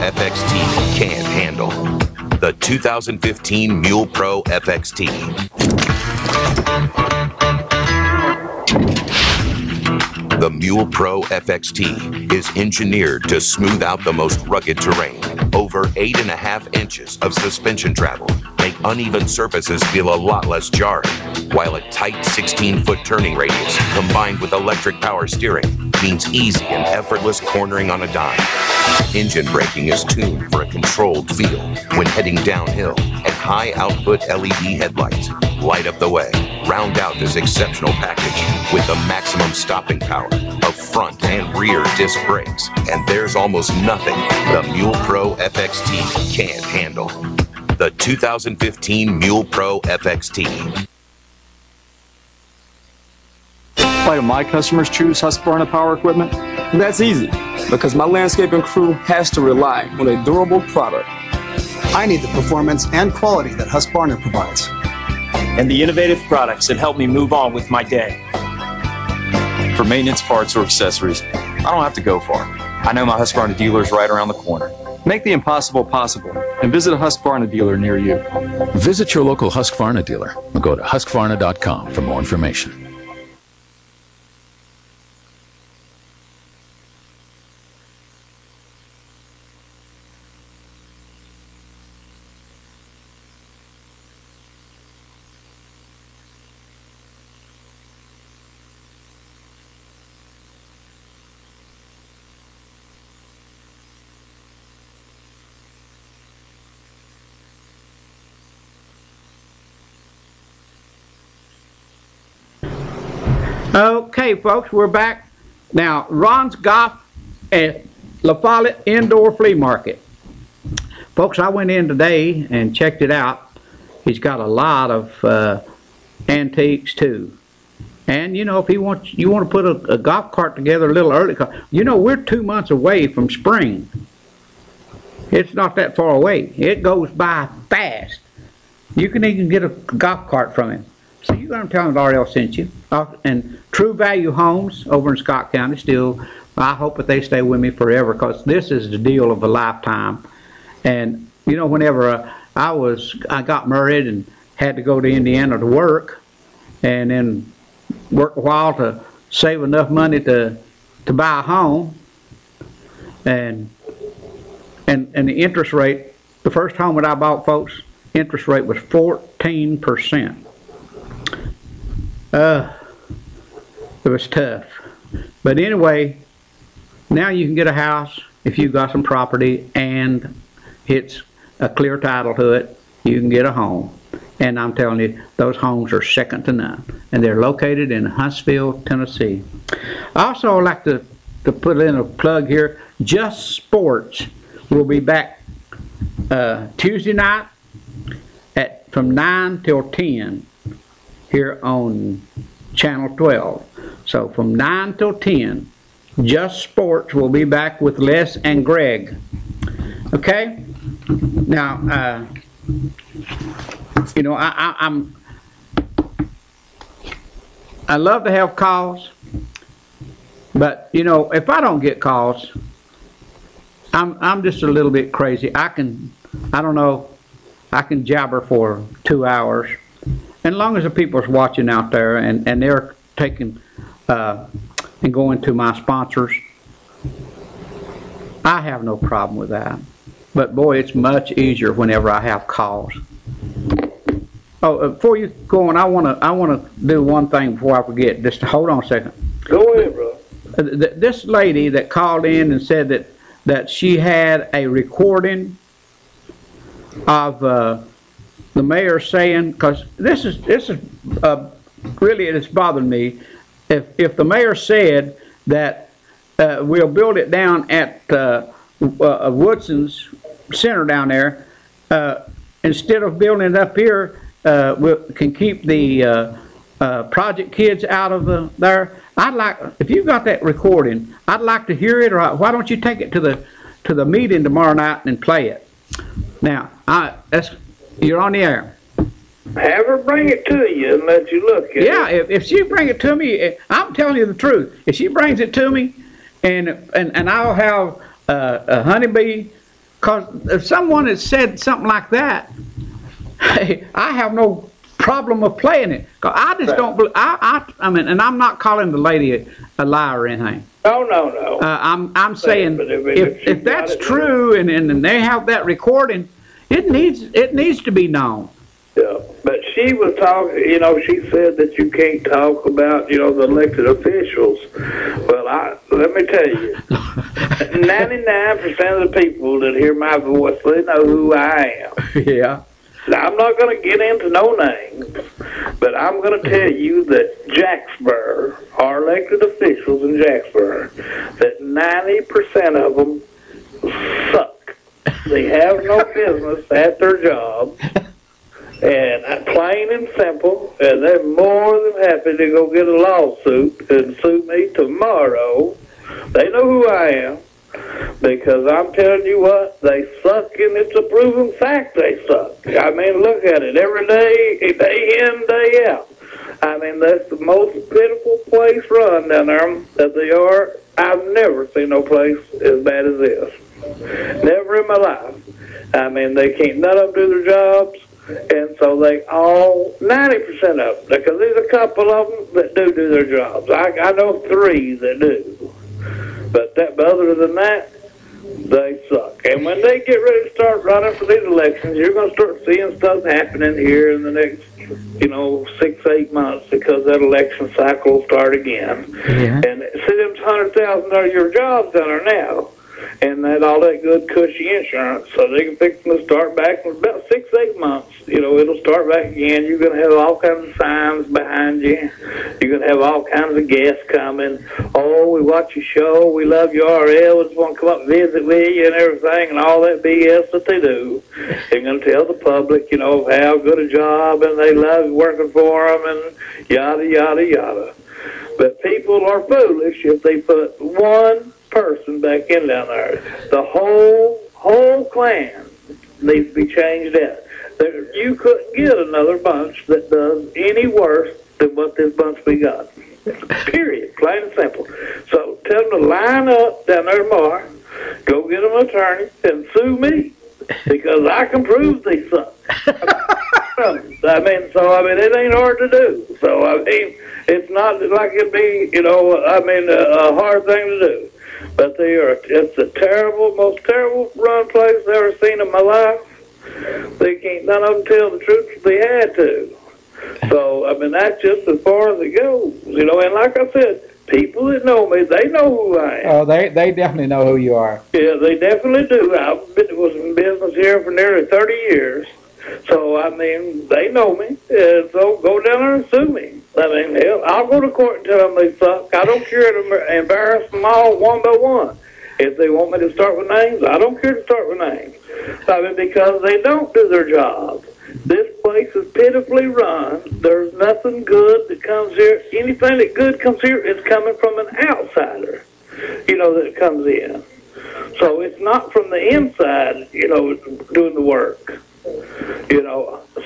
FXT can't handle. The 2015 Mule Pro FXT. The Mule Pro FXT is engineered to smooth out the most rugged terrain. Over 8.5 inches of suspension travel make uneven surfaces feel a lot less jarring, while a tight 16-foot turning radius combined with electric power steering means easy and effortless cornering on a dime. Engine braking is tuned for a controlled feel when heading downhill, and high-output LED headlights light up the way. Round out this exceptional package with the maximum stopping power of front and rear disc brakes, and there's almost nothing the Mule Pro FXT can't handle. The 2015 Mule Pro FXT. Why do my customers choose Husqvarna Power Equipment? That's easy, because my landscaping crew has to rely on a durable product. I need the performance and quality that Husqvarna provides. And the innovative products that help me move on with my day. For maintenance parts or accessories, I don't have to go far. I know my Husqvarna dealer is right around the corner. Make the impossible possible and visit a Husqvarna dealer near you. Visit your local Husqvarna dealer or go to husqvarna.com for more information. Okay, folks, we're back. Now, Ron's Golf at La Follette Indoor Flea Market. Folks, I went in today and checked it out, He's got a lot of antiques too. And you know, if you want to put a golf cart together a little early, you know, we're 2 months away from spring. It's not that far away. It goes by fast. You can even get a golf cart from him. So you're going to tell him that RL sent you. And True Value Homes over in Scott County still, I hope that they stay with me forever, because this is the deal of a lifetime. And you know, whenever I got married and had to go to Indiana to work, and then work a while to save enough money to buy a home, and the interest rate, the first home that I bought, folks, interest rate was 14%. It was tough. But anyway, now you can get a house if you've got some property and it's a clear title to it. You can get a home. And I'm telling you, those homes are second to none. And they're located in Huntsville, Tennessee. I also like to put in a plug here. Just Sports will be back Tuesday night from 9 till 10 here on Channel 12. So from 9 till 10, Just Sports will be back with Les and Greg. Okay? Now, you know, I love to have calls, but you know, if I don't get calls, I'm just a little bit crazy. I don't know, I can jabber for 2 hours, and as long as the people's watching out there and they're taking and going to my sponsors, I have no problem with that. But boy, it's much easier whenever I have calls. Oh, before you go on, I wanna do one thing before I forget. Just hold on a second. Go ahead, bro. This lady that called in and said that she had a recording of the mayor saying, because this is really, it's bothered me. If the mayor said that we'll build it down at Woodson's Center down there, instead of building it up here, we can keep the project kids out of there. I'd like, if you've got that recording, I'd like to hear it. Or why don't you take it to the meeting tomorrow night and play it? Now, you're on the air. Have her bring it to you and let you look at it. Yeah, if she bring it to me, I'm telling you the truth. If she brings it to me, and I'll have a honeybee, because if someone has said something like that, hey, I have no problem of playing it. Cause I just don't believe. I mean, and I'm not calling the lady a liar or anything. No. I'm saying if that's true, and they have that recording, it needs to be known. Yeah, but she was talking, you know, she said that you can't talk about, you know, the elected officials. Well, let me tell you, 99% of the people that hear my voice, they know who I am. Yeah. Now, I'm not going to get into no names, but I'm going to tell you that Jacksboro, our elected officials in Jacksboro, that 90% of them suck. They have no business at their job. And plain and simple, and they're more than happy to go get a lawsuit and sue me tomorrow. They know who I am, because I'm telling you what, they suck, and it's a proven fact they suck. I mean, look at it every day, day in, day out. I mean, that's the most pitiful place run down there that they are. I've never seen no place as bad as this. Never in my life. I mean, they can't, none of them do their jobs. And so they all, 90% of them, because there's a couple of them that do their jobs. I know 3 that do. But other than that, they suck. And when they get ready to start running for these elections, you're going to start seeing stuff happening here in the next, 6-8 months, because that election cycle will start again. Yeah. And see them $100,000 a year jobs down there now. and that all that good cushy insurance, so they can fix them to start back in about 6-8 months. You know, it'll start back again. You're going to have all kinds of signs behind you. You're going to have all kinds of guests coming. Oh, we watch your show. We love your RL. We just want to come up and visit with you and everything, and all that BS that they do. They're going to tell the public, you know, how good a job and they love working for them and yada, yada, yada. But people are foolish if they put one person back in down there. The whole clan needs to be changed out. You couldn't get another bunch that does any worse than what this bunch we got. Period. Plain and simple. So tell them to line up down there tomorrow, go get them an attorney, and sue me, because I can prove they suck. It ain't hard to do. So, I mean, it's not like it'd be, a hard thing to do. But it's the most terrible run place I've ever seen in my life. None of them tell the truth if they had to. So, I mean, that's just as far as it goes. You know, and like I said, people that know me, they know who I am. Oh, they definitely know who you are. Yeah, they definitely do. Was in business here for nearly 30 years. So, I mean, they know me. So go down there and sue me. I mean, hell, I'll go to court and tell them they suck. I don't care to embarrass them all one by one. If they want me to start with names, I don't care to start with names. I mean, because they don't do their job. This place is pitifully run. There's nothing good that comes here. Anything that good comes here is coming from an outsider, that comes in. So it's not from the inside, doing the work.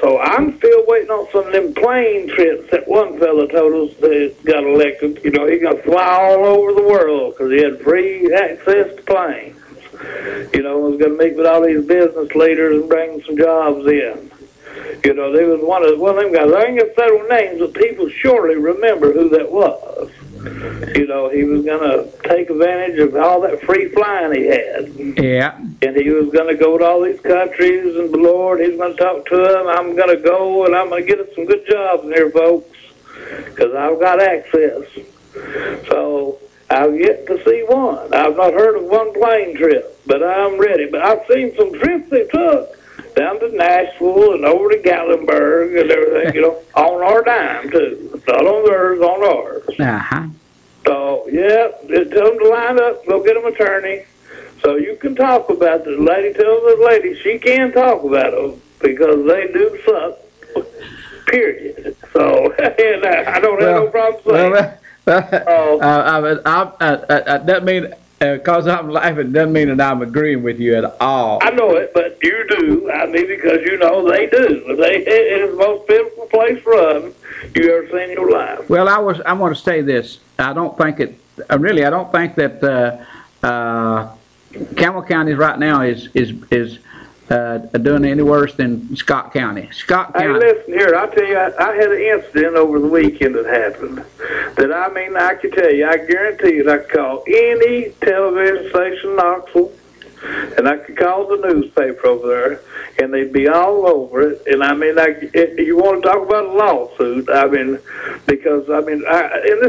So I'm still waiting on some of them plane trips that one fella told us that got elected. He's going to fly all over the world because he had free access to planes. Was going to meet with all these business leaders and bring some jobs in. They was one of them guys. I ain't going to say their names, but people surely remember who that was. He was going to take advantage of all that free flying he had. Yeah. And he was going to go to all these countries, and the Lord, he's going to talk to them. I'm going to go, and I'm going to get us some good jobs here, folks, because I've got access. So I've yet to see one. I've not heard of one plane trip, but I'm ready. But I've seen some trips they took down to Nashville and over to Gatlinburg and everything, on our dime, too. Not on theirs, on ours. Uh-huh. So, yeah, tell them to line up, go get them an attorney, so you can talk about the lady. Tell the lady she can talk about them, because they do suck, period. So, and I don't have no problem saying that mean, because I'm laughing, doesn't mean that I'm agreeing with you at all. I know it, but you do. I mean, because they do. It is the most beautiful place run you ever seen in your life. Well, I want to say this. I don't think that Campbell County right now is doing any worse than Scott County. Scott County. Hey, listen here. I'll tell you, I had an incident over the weekend that happened. I can tell you, I guarantee you, I could call any television station in Knoxville, and I could call the newspaper over there, and they'd be all over it. And if you want to talk about a lawsuit, and this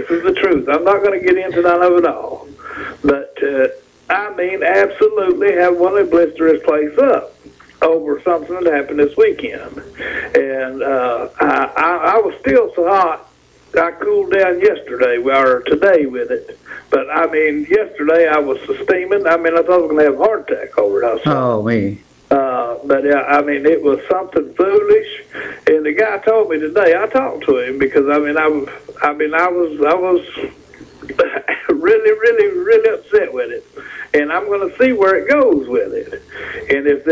is the truth. I'm not going to get into none of it all, but absolutely have one of the blisterous place up over something that happened this weekend. And I was still so hot, I cooled down yesterday, or today with it. But, yesterday I was steaming. I thought I was going to have a heart attack over it. Oh, me. It was something foolish. And the guy told me today, I talked to him, because, I was really, really, really upset with it. And I'm going to see where it goes with it. And if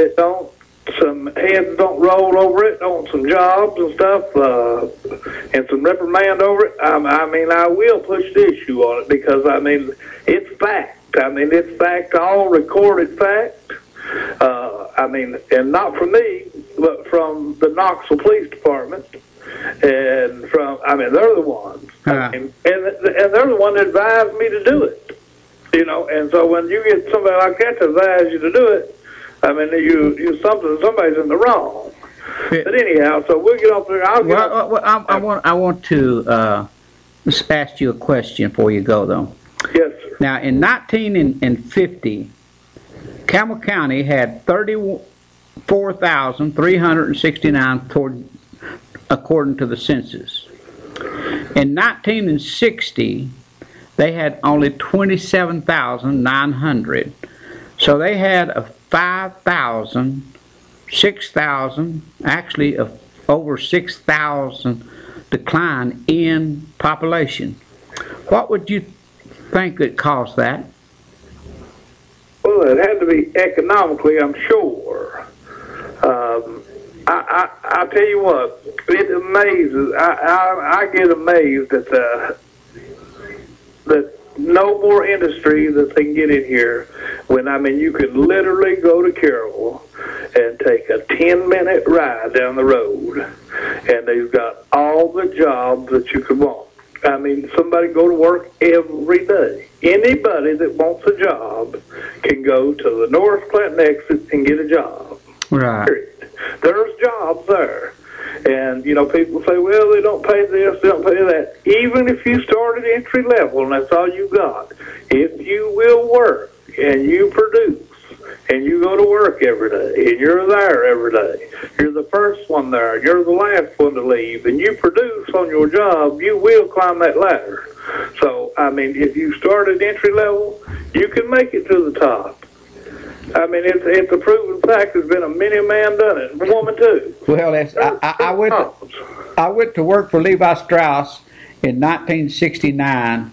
some heads don't roll over it on some jobs and stuff, and some reprimand over it, I will push the issue on it, because, it's fact. It's fact, all recorded fact. And not from me, but from the Knoxville Police Department. And they're the ones. And they're the one that advised me to do it. And so when you get somebody like that to advise you to do it, somebody's in the wrong. But anyhow, so we'll get off there. I want to just ask you a question before you go, though. Yes, sir. Now, in 1950, Campbell County had 34,369 according to the census. In 1960, they had only 27,900. So they had a 5,000, 6,000, actually over 6,000 decline in population. What would you think that caused that? Well, it had to be economically, I'm sure. I tell you what, it amazes. I get amazed that no more industry that they can get in here. When you could literally go to Carroll and take a 10-minute ride down the road, and they've got all the jobs that you could want. Somebody go to work every day. Anybody that wants a job can go to the North Clinton exit and get a job. Right. Period. There's jobs there. And, people say, well, they don't pay this, they don't pay that. Even if you start at entry level and that's all you got, if you will work and you produce and you go to work every day and you're there every day, you're the first one there, you're the last one to leave, and you produce on your job, you will climb that ladder. So, if you start at entry level, you can make it to the top. It's a proven fact. There's been a many man done it, woman too. Well, I went to work for Levi Strauss in 1969,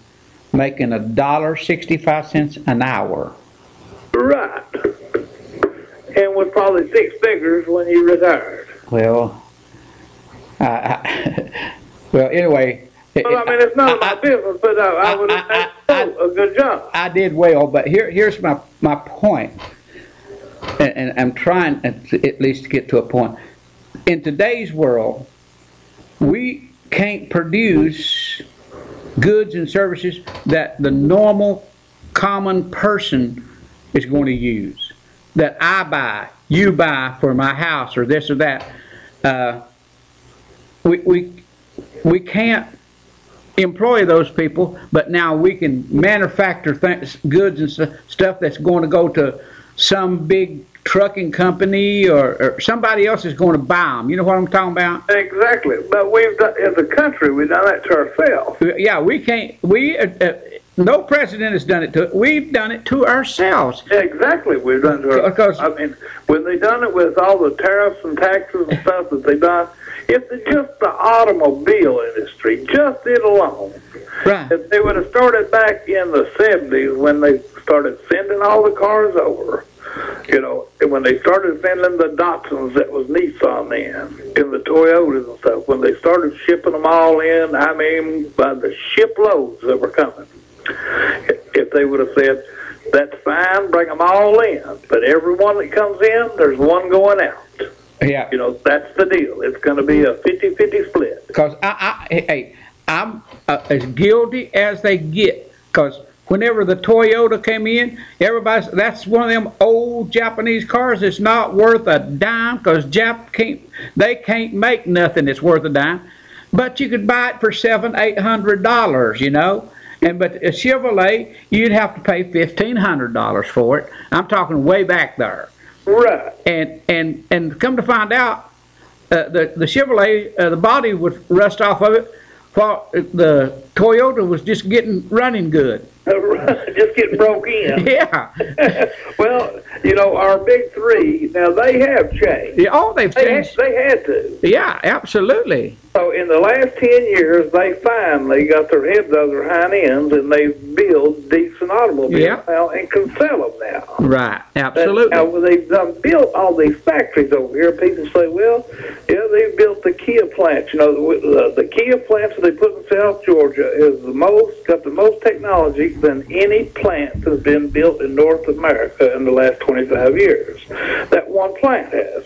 making $1.65 an hour. Right. And was probably six figures when you retired. Well, anyway. Well, it's none of my business, but I would have done a good job. I did well, but here's my point. And I'm trying at least to get to a point. In today's world, we can't produce goods and services that the normal, common person is going to use. That I buy, you buy for my house or this or that. We can't employ those people, but now we can manufacture goods and stuff that's going to go to some big trucking company or somebody else is going to buy them. You know what I'm talking about? Exactly. But we've done, as a country, we've done that to ourselves. Yeah, we can't. No president has done it to. We've done it to ourselves. Exactly, we've done it to ourselves. When they done it with all the tariffs and taxes and stuff that they done, if just the automobile industry, just it alone, right? If they would have started back in the 70s when they started sending all the cars over, when they started sending the Datsuns that was Nissan then, and the Toyotas and stuff, when they started shipping them all in, by the shiploads that were coming. If they would have said, that's fine, bring them all in, but every one that comes in, there's one going out. Yeah. That's the deal. It's going to be a 50-50 split. Because I'm as guilty as they get. Because whenever the Toyota came in, that's one of them old Japanese cars that's not worth a dime, because they can't make nothing that's worth a dime. But you could buy it for $700-800, but a Chevrolet, you'd have to pay $1,500 for it. I'm talking way back there. Right. And come to find out, the Chevrolet, the body would rust off of it, while the Toyota was just running good. Just getting broke in. Yeah. Well, our big three, now they have changed. Yeah, they've changed. They had to. Yeah, absolutely. So in the last 10 years, they finally got their heads out of their hind ends, and they build decent automobiles now and can sell them now. Right, absolutely. Now, they've built all these factories over here. People say, well, yeah, they built the Kia plants. The Kia plants that they put in South Georgia is got the most technology than any plant that's been built in North America in the last 25 years. That one plant has.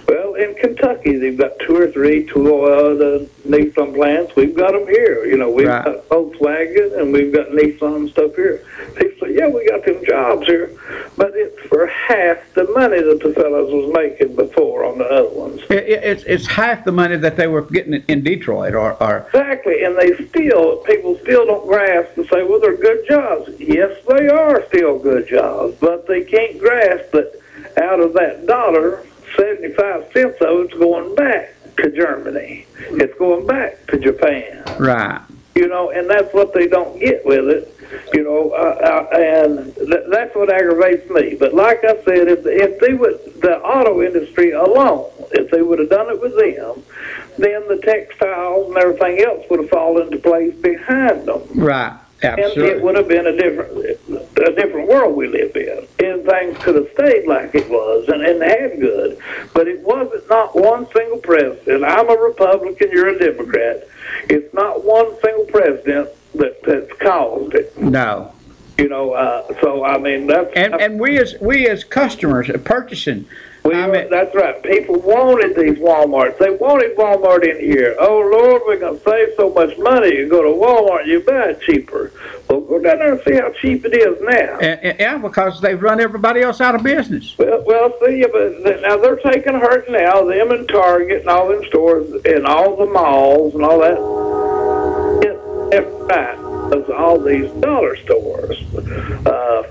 Well, in Kentucky, they've got 2 or 3 Toyota Nissan plants. We've got them here. We've got Volkswagen and we've got Nissan and stuff here. People say, yeah, we got got them jobs here, but it's for half the money that the fellas was making before on the other ones. It's half the money that they were getting in Detroit, or Exactly, and people still don't grasp and say, well, they're good jobs. Yes, they are still good jobs, but they can't grasp that out of that dollar, 75 cents of it's going back to Germany. It's going back to Japan. Right. You know, and that's what they don't get with it. You know, and that's what aggravates me. But like I said, if they would, the auto industry alone, if they would have done it with them, then the textiles and everything else would have fallen into place behind them. Right. Absolutely. And it would have been a different world we live in. And things could have stayed like it was and had good. But it wasn't not one single president. I'm a Republican, you're a Democrat. It's not one single president that's caused it. No. You know, so I mean that's and we as customers purchasing. That's right. People wanted these Walmarts. They wanted Walmart in here. Oh, Lord, we're going to save so much money. You go to Walmart, you buy it cheaper. Well, go down there and see how cheap it is now. Yeah, because they've run everybody else out of business. Well, see, but now they're taking a hurt now, them and Target and all them stores and all the malls and all that. It's right. All these dollar stores,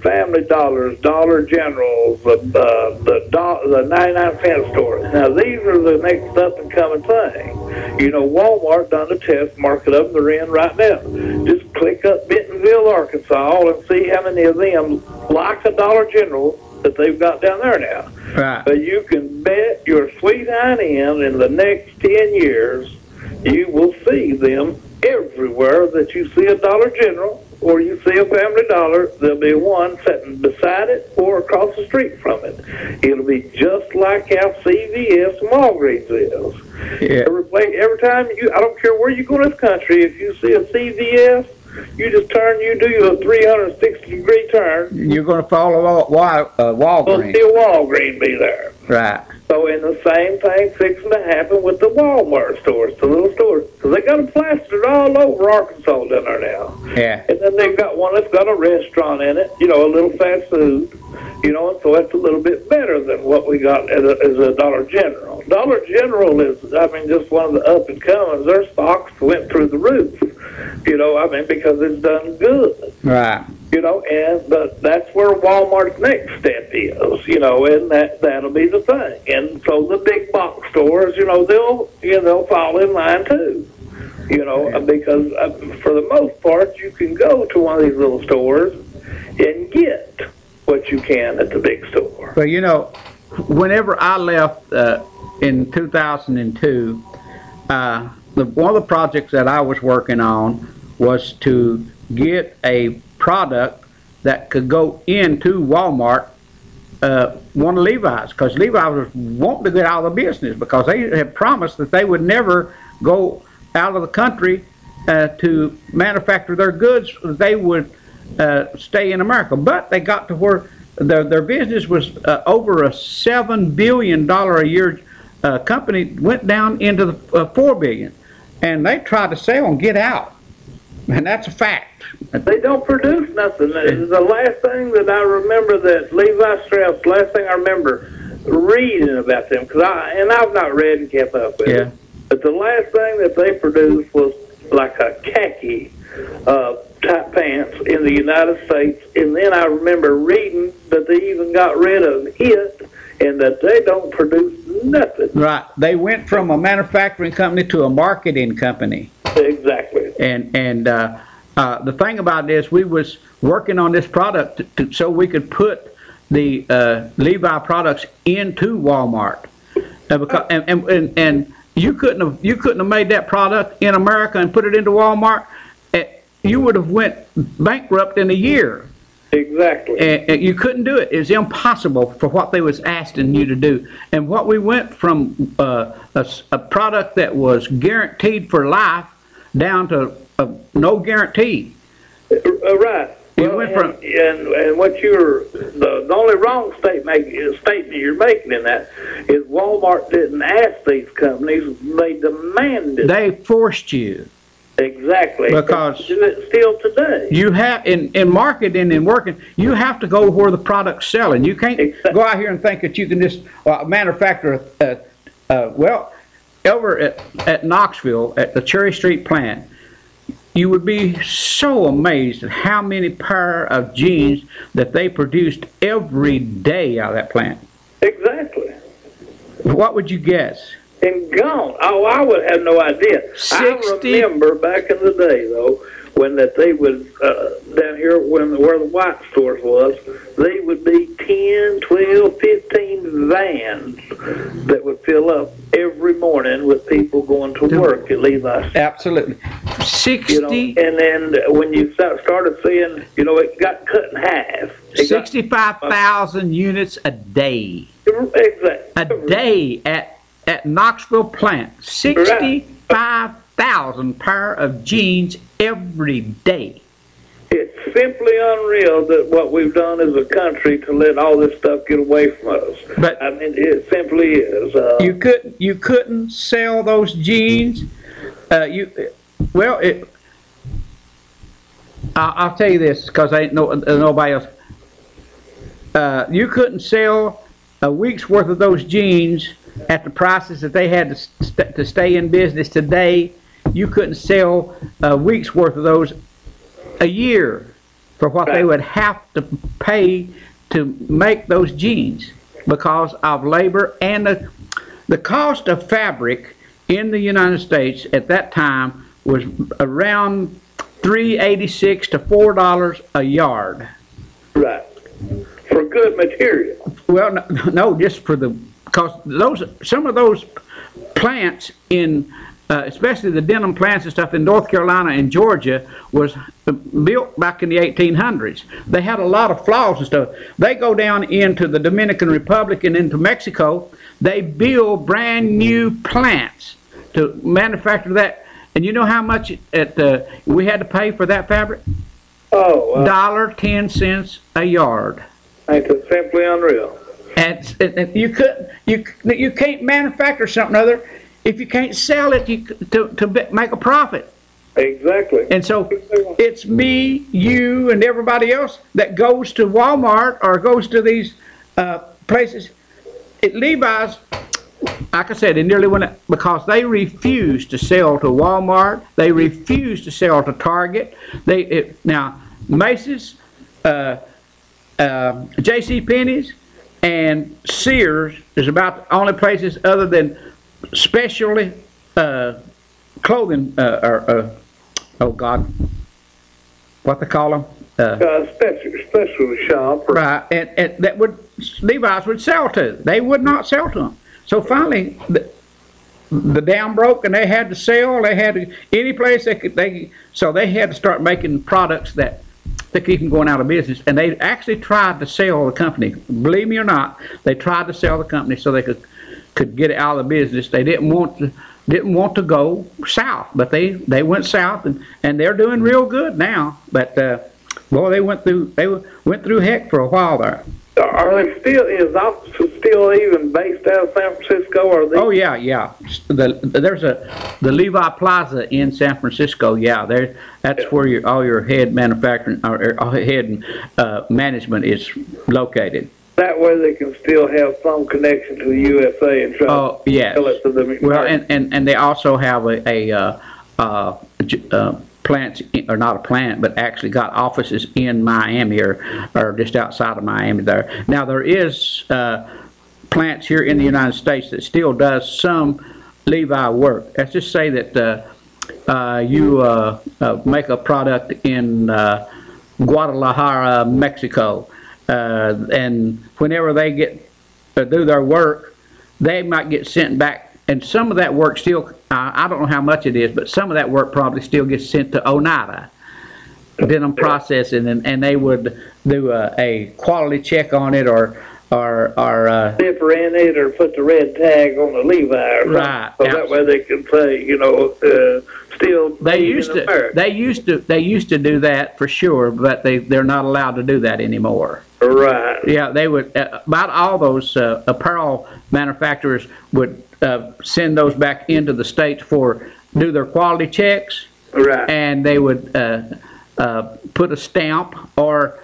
Family Dollars, Dollar Generals, the 99-cent stores. Now these are the next up and coming thing. You know, Walmart done the test market of them. They're in right now. Just click up Bentonville, Arkansas, and see how many of them, like a Dollar General, that they've got down there now. Right. But you can bet your sweet hind end in the next 10 years, you will see them everywhere that you see a Dollar General or you see a Family Dollar. There'll be one sitting beside it or across the street from it. It'll be just like how CVS and Walgreens is. Yeah. Every time I don't care where you go in this country, if you see a CVS, you just you do a 360-degree turn. You're going to follow Walgreens. You'll see a Walgreens be there. Right. So, in the same thing fixing to happen with the Walmart stores, the little stores. Because they got them plastered all over Arkansas down there now. Yeah. And then they've got one that's got a restaurant in it, you know, a little fast food, you know, and so that's a little bit better than what we got as a Dollar General. Dollar General is, I mean, just one of the up-and-comings. Their stocks went through the roof, you know, I mean, because it's done good. Right. You know, but that's where Walmart's next step is, you know, and that'll be the thing. And so the big box stores, you know, they'll fall in line too, you know, because for the most part, you can go to one of these little stores and get what you can at the big store. Well, you know, whenever I left in 2002, one of the projects that I was working on was to get a product that could go into Walmart, one of Levi's, because Levi's was wanting to get out of the business because they had promised that they would never go out of the country to manufacture their goods. They would stay in America, but they got to where their business was over a $7 billion a year company, went down into the $4 billion, and they tried to sell and get out. And that's a fact. They don't produce nothing. The last thing that I remember that Levi Strauss, last thing I remember reading about them, and I've not read and kept up with it, but the last thing that they produced was like a khaki type pants in the United States, and then I remember reading that they even got rid of it and that they don't produce nothing. Right. They went from a manufacturing company to a marketing company. Exactly. And the thing about this, we was working on this product so we could put the Levi products into Walmart, and you couldn't have made that product in America and put it into Walmart. You would have went bankrupt in a year. Exactly. And you couldn't do it. It was impossible for what they was asking you to do. And what we went from a product that was guaranteed for life down to no guarantee. Right. Well, went from and what the only wrong statement you're making in that is Walmart didn't ask these companies; they demanded. They forced you. Exactly. Because do it still today. you have in marketing and working, you have to go where the product's selling. You can't go out here and think that you can just manufacture well, over at Knoxville at the Cherry Street plant. You would be so amazed at how many pair of jeans that they produced every day out of that plant. Exactly. What would you guess? And gone. Oh, I would have no idea. 60. I remember back in the day, though, when that they would, down here where the white stores was, they would be 10, 12, 15 vans that would fill up every morning with people going to work at Levi's. Absolutely. 60. You know, and then when you started seeing, it got cut in half. 65,000 units a day. Exactly. A day at Knoxville plant. 65,000 pair of jeans every day. It's simply unreal that what we've done as a country to let all this stuff get away from us. But I mean, it simply is. You couldn't sell those jeans. I'll tell you this because I ain't nobody else. You couldn't sell a week's worth of those jeans at the prices that they had to stay in business today. You couldn't sell a week's worth of those a year for what they would have to pay to make those jeans because of labor and the cost of fabric in the United States at that time was around $3.86 to $4 a yard. Right. For good material. Well, no, just for because some of those plants in especially the denim plants and stuff in North Carolina and Georgia was built back in the 1800s. They had a lot of flaws and stuff. They go down into the Dominican Republic and into Mexico. They build brand new plants to manufacture that. And you know how much we had to pay for that fabric? Oh, $1.10 a yard. It's simply unreal. And you can't manufacture something other if you can't sell it to make a profit. Exactly. And so it's me, you, and everybody else that goes to Walmart or goes to these places. At Levi's, like I said, it nearly went up because they refuse to sell to Walmart. They refuse to sell to Target. Now Macy's, J.C. Penney's, and Sears is about the only places other than specialty clothing, oh God, what they call them? Special shop. Right, and that Levi's would sell to. They would not sell to them. So finally, the dam broke, and they had to sell. They had to any place so they had to start making products that they keep them going out of business. And they actually tried to sell the company. Believe me or not, they tried to sell the company so they could get it out of the business. They didn't want to go south, but they went south, and they're doing real good now. But boy, they went through heck for a while there. Are they still? Is offices still even based out of San Francisco? Or they? Oh yeah. There's the Levi Plaza in San Francisco. Yeah, that's where all your head manufacturing or head management is located. That way they can still have some connection to the USA and try to sell it to them. Well, and they also have a plants, or not a plant, but actually got offices in Miami or just outside of Miami there. Now there is plants here in the United States that still does some Levi work. Let's just say that you make a product in Guadalajara, Mexico. And whenever they do their work, they might get sent back, and some of that work still, I don't know how much it is, but some of that work probably still gets sent to Oneida, denim processing, and they would do a quality check on it or zipper in it or put the red tag on the Levi or something, right. So that way they can say, still they used to do that for sure, but they're not allowed to do that anymore. Right. Yeah, they would. About all those apparel manufacturers would send those back into the States do their quality checks, Right. And they would put a stamp, or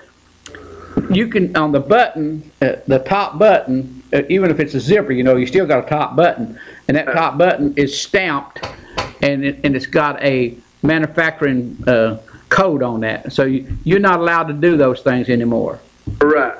you can, on the button, the top button, even if it's a zipper, you know, you still got a top button, and that top button is stamped, and it's got a manufacturing code on that. So you're not allowed to do those things anymore. Right.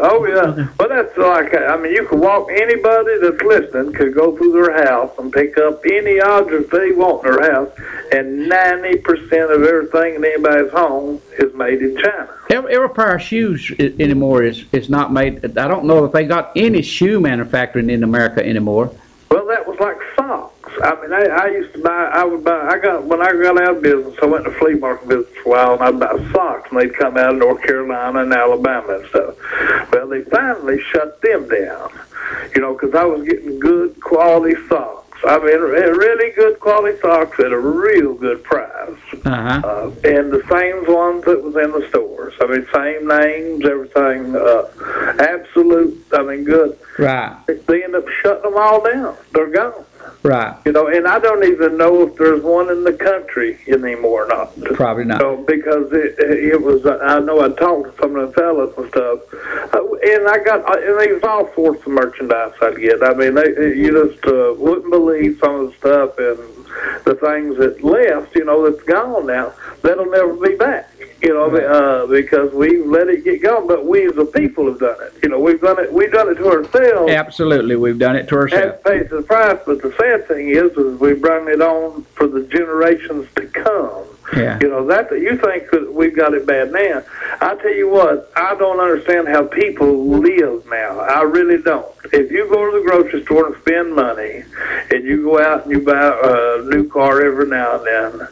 Oh, yeah. Well, that's like, I mean, you could walk, anybody that's listening could go through their house and pick up any object they want in their house, and 90% of everything in anybody's home is made in China. Every pair of shoes anymore is not made. I don't know if they got any shoe manufacturing in America anymore. Well, that was like socks. I mean, I used to buy, when I got out of business, I went to flea market business for a while, and I'd buy socks, and they'd come out of North Carolina and Alabama and stuff. Well, they finally shut them down, you know, because I was getting good quality socks. I mean, really good quality socks at a real good price. And the same ones that was in the stores. I mean, same names, everything, absolute, I mean, good. Right. They end up shutting them all down. They're gone. Right. You know, and I don't even know if there's one in the country anymore or not. Probably not. So, because it was, I know I talked to some of the fellas and stuff, and and they was all sorts of merchandise I'd get. I mean, you just wouldn't believe some of the stuff and the things that left, you know, that's gone now. That'll never be back. You know, because we let it get gone, but we as a people have done it. You know, we've done it to ourselves. Absolutely, we've done it to ourselves. And paid the price, but the sad thing is we bring it on for the generations to come. Yeah. You know, that you think that we've got it bad now. I tell you what, I don't understand how people live now. I really don't. If you go to the grocery store and spend money, and you go out and you buy a new car every now and then,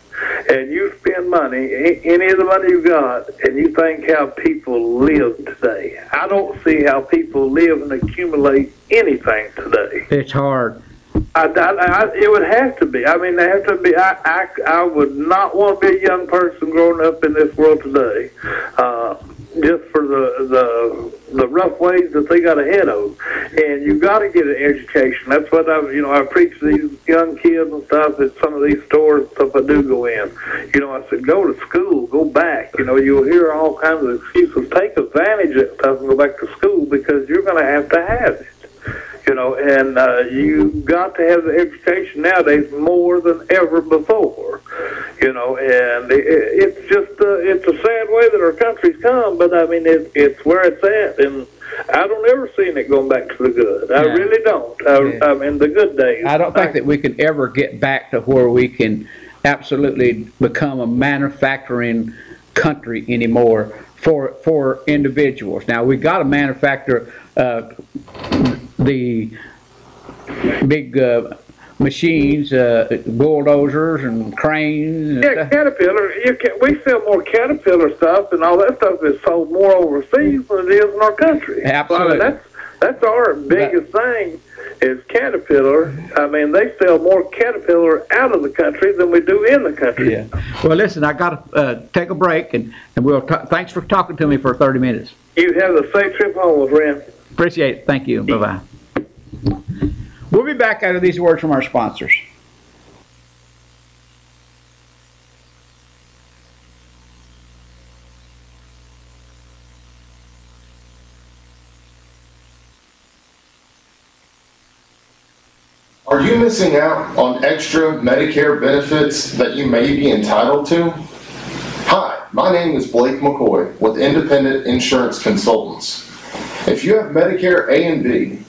and you spend money, any of the money you got, and you think how people live today. I don't see how people live and accumulate anything today. It's hard. It would have to be. I mean, they have to be. I would not want to be a young person growing up in this world today, just for the rough ways that they got ahead of. And you got to get an education. That's what I preach to these young kids and stuff at some of these stores and stuff I do go in. You know, I said, go to school, go back. You know, you'll hear all kinds of excuses. Take advantage of stuff and go back to school, because you're going to have it. You know, and you got to have the education nowadays more than ever before. You know, and it's just it's a sad way that our country's come, but I mean it's where it's at, and I don't ever seen it going back to the good. I really don't. I mean the good days. I don't think that we can ever get back to where we can absolutely become a manufacturing country anymore for individuals. Now we got to manufacture the big machines, bulldozers and cranes. Yeah, Caterpillar. We sell more Caterpillar stuff, and all that stuff is sold more overseas than it is in our country. Absolutely. So, I mean, that's our biggest thing is Caterpillar. I mean, they sell more Caterpillar out of the country than we do in the country. Yeah. Well, listen, I got to take a break, and we'll thanks for talking to me for 30 minutes. You have a safe trip home, my friend. Appreciate it. Thank you. Bye-bye. We'll be back after these words from our sponsors. Are you missing out on extra Medicare benefits that you may be entitled to? Hi, my name is Blake McCoy with Independent Insurance Consultants. If you have Medicare A and B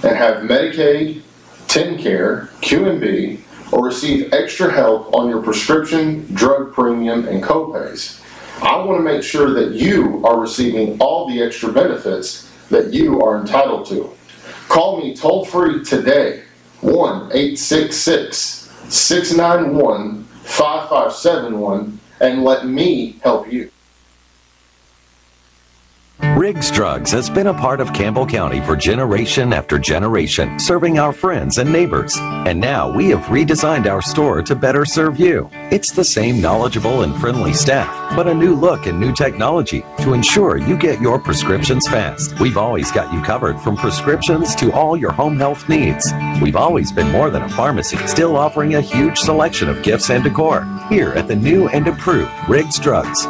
and have Medicaid, TennCare, Q&B, or receive extra help on your prescription, drug premium, and copays, I want to make sure that you are receiving all the extra benefits that you are entitled to. Call me toll-free today, 1-866-691-5571, and let me help you. Riggs Drugs has been a part of Campbell County for generation after generation, serving our friends and neighbors. And now we have redesigned our store to better serve you. It's the same knowledgeable and friendly staff, but a new look and new technology to ensure you get your prescriptions fast. We've always got you covered from prescriptions to all your home health needs. We've always been more than a pharmacy, still offering a huge selection of gifts and decor. Here at the new and improved Riggs Drugs.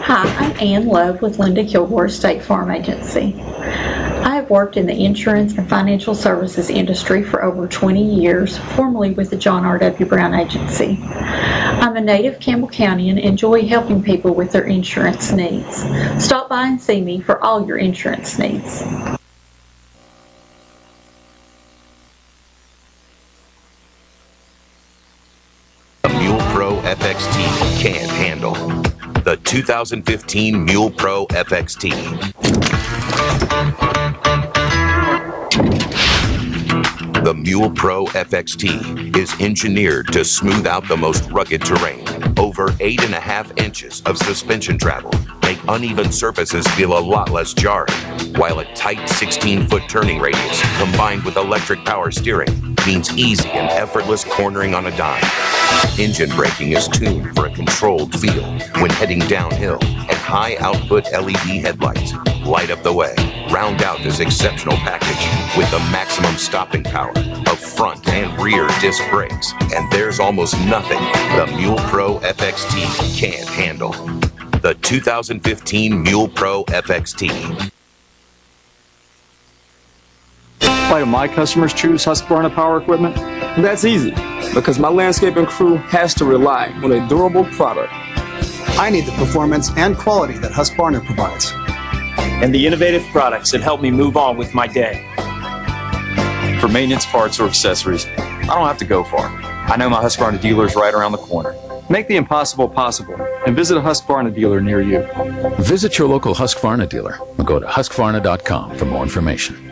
Hi, I'm Ann Love with Linda Kilgore State Farm Agency. I have worked in the insurance and financial services industry for over 20 years, formerly with the John R.W. Brown Agency. I'm a native Campbell County and enjoy helping people with their insurance needs. Stop by and see me for all your insurance needs. The Mule Pro FXT can't handle. The 2015 Mule Pro FXT. The Mule Pro FXT is engineered to smooth out the most rugged terrain. Over 8.5 inches of suspension travel make uneven surfaces feel a lot less jarring, while a tight 16-foot turning radius combined with electric power steering means easy and effortless cornering on a dime. Engine braking is tuned for a controlled feel when heading downhill, and high-output LED headlights light up the way. Round out this exceptional package with the maximum stopping power of front and rear disc brakes, and there's almost nothing the Mule Pro FXT can't handle. The 2015 Mule Pro FXT. Why do my customers choose Husqvarna Power Equipment? That's easy, because my landscaping crew has to rely on a durable product. I need the performance and quality that Husqvarna provides. And the innovative products that help me move on with my day. For maintenance parts or accessories, I don't have to go far. I know my Husqvarna dealer is right around the corner. Make the impossible possible and visit a Husqvarna dealer near you. Visit your local Husqvarna dealer or go to husqvarna.com for more information.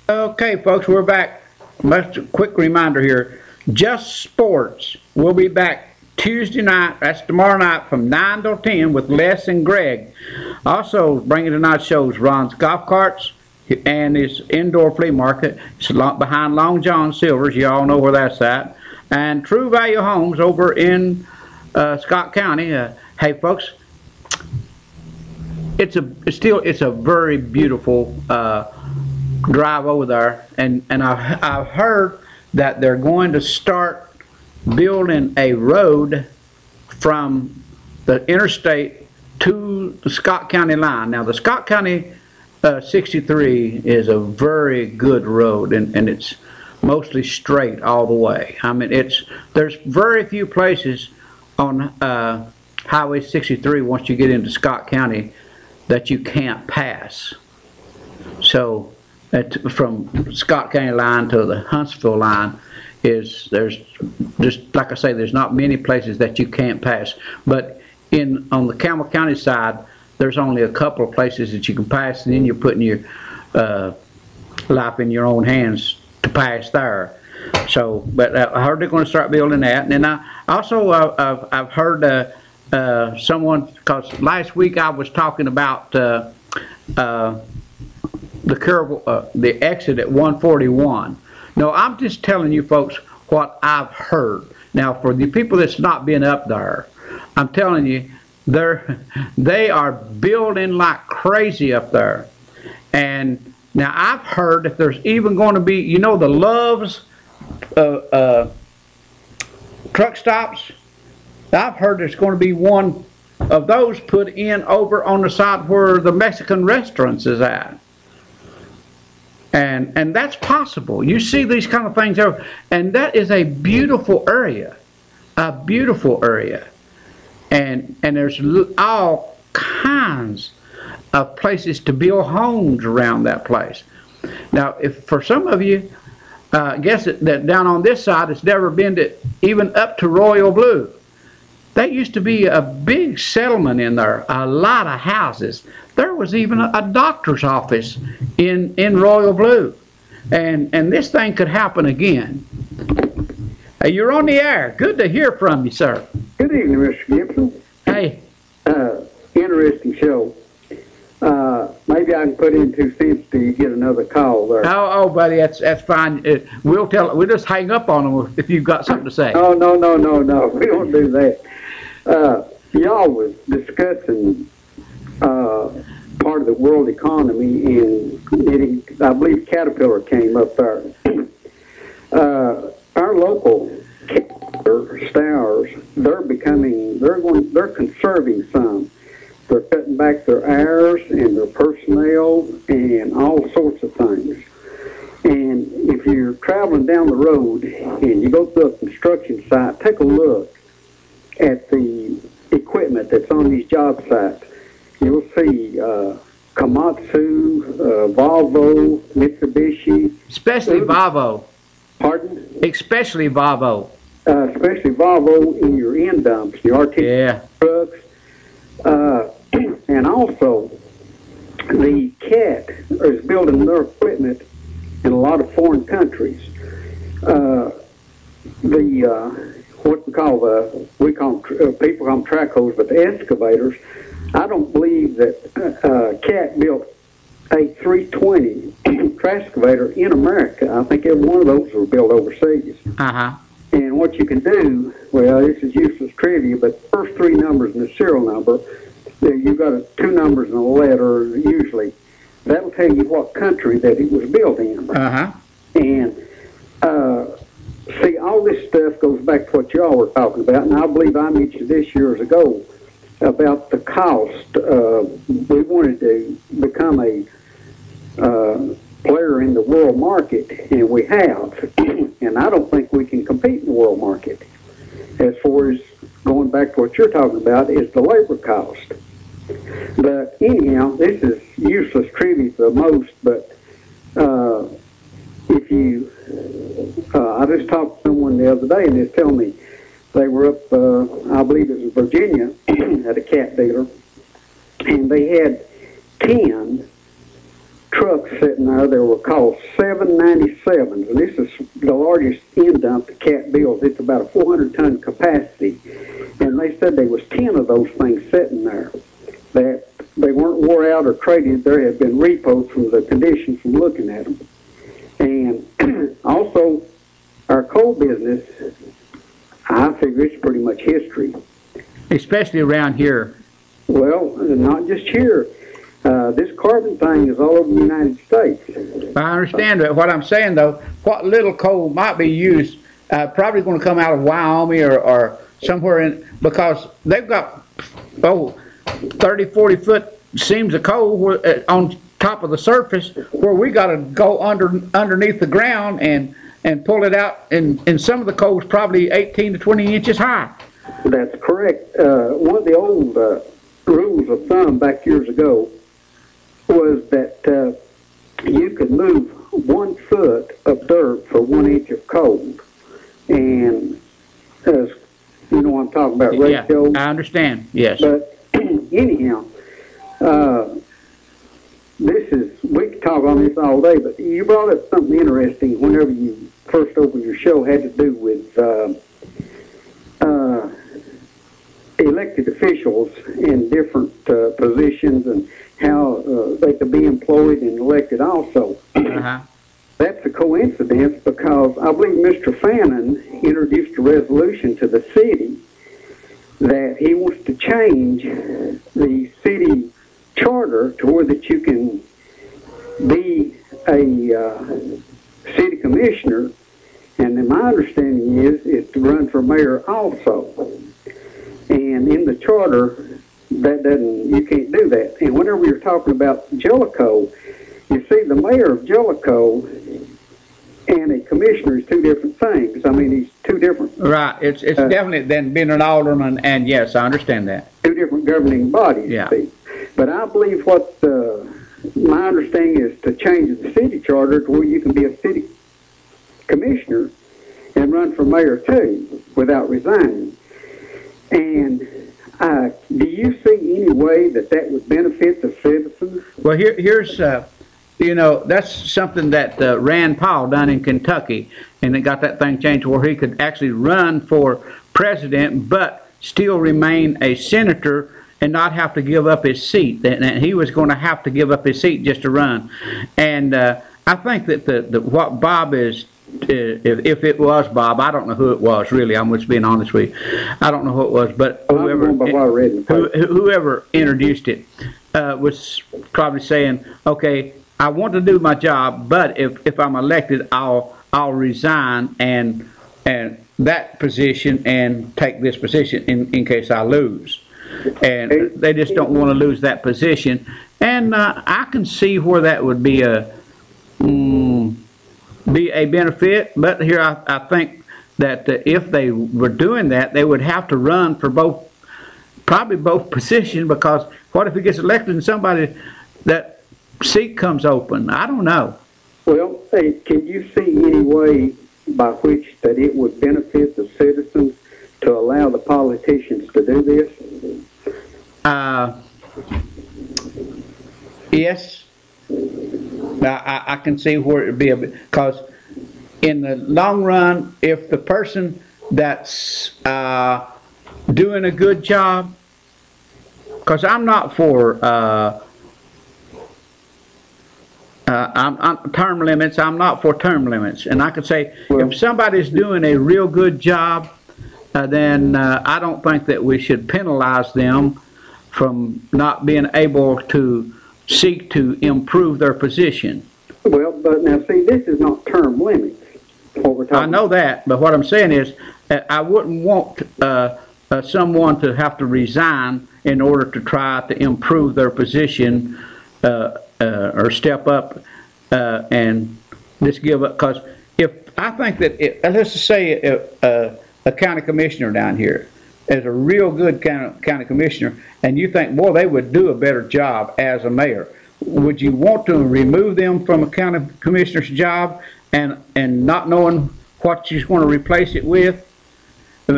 Okay, folks, we're back. Just a quick reminder here. Just Sports. We'll be back Tuesday night. That's tomorrow night from 9 till 10 with Les and Greg. Also, bringing tonight's shows Ron's Golf Carts and his indoor flea market. It's behind Long John Silver's. You all know where that's at. And True Value Homes over in Scott County. Hey, folks, it's a very beautiful drive over there, and I've heard that they're going to start building a road from the interstate to the Scott County line. Now, the Scott County 63 is a very good road, and it's mostly straight all the way. I mean, there's very few places on Highway 63 once you get into Scott County that you can't pass. So from Scott County line to the Huntsville line there's just like I say, there's not many places that you can't pass. But on the Campbell County side, there's only a couple of places that you can pass, and then you're putting your life in your own hands to pass there. So, but I heard they're going to start building that, and then I also I've heard someone, because last week I was talking about the exit at 141. No, I'm just telling you folks what I've heard. Now, for the people that's not been up there, I'm telling you, they are building like crazy up there. And now I've heard that there's even going to be, you know, the Love's truck stops. I've heard there's going to be one of those put in over on the side where the Mexican restaurants is at. And that's possible. You see these kind of things over, and that is a beautiful area, and there's all kinds of places to build homes around that place. Now, if for some of you, I guess that down on this side, it's never been even up to Royal Blue. That used to be a big settlement in there, a lot of houses. There was even a doctor's office in Royal Blue. And this thing could happen again. Hey, you're on the air. Good to hear from you, sir. Good evening, Mr. Gibson. Hey. Interesting show. Maybe I can put in 2 cents to get another call there. Oh, buddy, that's fine. We'll just hang up on them if you've got something to say. Oh, no. We don't do that. Y'all was discussing part of the world economy, and I believe Caterpillar came up there. Our local Stowers, they're conserving some. They're cutting back their hours and their personnel and all sorts of things. And if you're traveling down the road and you go through a construction site, take a look at the equipment that's on these job sites. You'll see Komatsu, Volvo, Mitsubishi. Especially Volvo. Pardon? Especially Volvo. Especially Volvo in your end dumps, your RT trucks. And also, the CAT is building their equipment in a lot of foreign countries. What we call people call them track hoes, but the excavators. I don't believe that CAT built a 320 trash excavator in America. I think every one of those were built overseas. And what you can do, well, this is useless trivia, but the first 3 numbers in the serial number, you've got 2 numbers and a letter usually. That'll tell you what country that it was built in. And see, all this stuff goes back to what y'all were talking about, and I believe I mentioned this years ago about the cost. We wanted to become a player in the world market, and we have. And I don't think we can compete in the world market. As far as going back to what you're talking about is the labor cost. But anyhow, this is useless trivia for most, but if you, I just talked to someone the other day and they was telling me they were up, I believe it was Virginia, at a cat dealer, and they had 10 trucks sitting there that were called 797s, and this is the largest end dump the cat builds. It's about a 400-ton capacity, and they said there was 10 of those things sitting there that they weren't wore out or traded. There had been repos from the condition from looking at them. And also, our coal business, I figure it's pretty much history. Especially around here. Well, not just here. This carbon thing is all over the United States. I understand that. What I'm saying, though, what little coal might be used, probably going to come out of Wyoming or somewhere in, because they've got, 30, 40 foot seams of coal on top of the surface where we got to go underneath the ground and pull it out. And some of the coal is probably 18 to 20 inches high. That's correct. One of the old rules of thumb back years ago was that you could move 1 foot of dirt for 1 inch of coal. And as you know what I'm talking about, ratio. Yeah, I understand, yes. But anyhow, we could talk on this all day, but you brought up something interesting whenever you first opened your show, had to do with elected officials in different positions and how they could be employed and elected also. That's a coincidence because I believe Mr. Fannin introduced a resolution to the city that he wants to change the city charter to where that you can be a city commissioner, and then my understanding is to run for mayor also. And in the charter, you can't do that. And whenever you're talking about Jellicoe, you see the mayor of Jellicoe and a commissioner is 2 different things. I mean, he's 2 different. Right. It's definitely then being an alderman, and yes, I understand that. 2 different governing bodies. Yeah. See. But I believe what my understanding is to change the city charter to where you can be a city commissioner and run for mayor too without resigning. And do you see any way that would benefit the citizens? Well, here's that's something that Rand Paul done in Kentucky, and they got that thing changed where he could actually run for president, but still remain a senator and not have to give up his seat. And he was going to have to give up his seat just to run. And I think that what Bob is, if it was Bob, I don't know who it was, really. I'm just being honest with you. I don't know who it was, but whoever introduced it was probably saying, okay, I want to do my job, but if I'm elected, I'll resign and that position and take this position in case I lose. And they just don't want to lose that position. And I can see where that would be a benefit. But here I think that if they were doing that, they would have to run for probably both positions, because what if he gets elected and somebody that seat comes open? I don't know. Well, hey, can you see any way by which that it would benefit the citizens to allow the politicians to do this? Yes. I can see where it would be because in the long run, if the person that's doing a good job, because I'm not for I'm term limits. I'm not for term limits, and I could say if somebody's doing a real good job, then I don't think that we should penalize them from not being able to seek to improve their position. Well, but now see, this is not term limits. What we're talking I know that, but what I'm saying is I wouldn't want someone to have to resign in order to try to improve their position or step up and just give up. Because if I think that, let's just say a county commissioner down here is a real good county commissioner, and you think, boy, they would do a better job as a mayor, would you want to remove them from a county commissioner's job and not knowing what you're going to replace it with?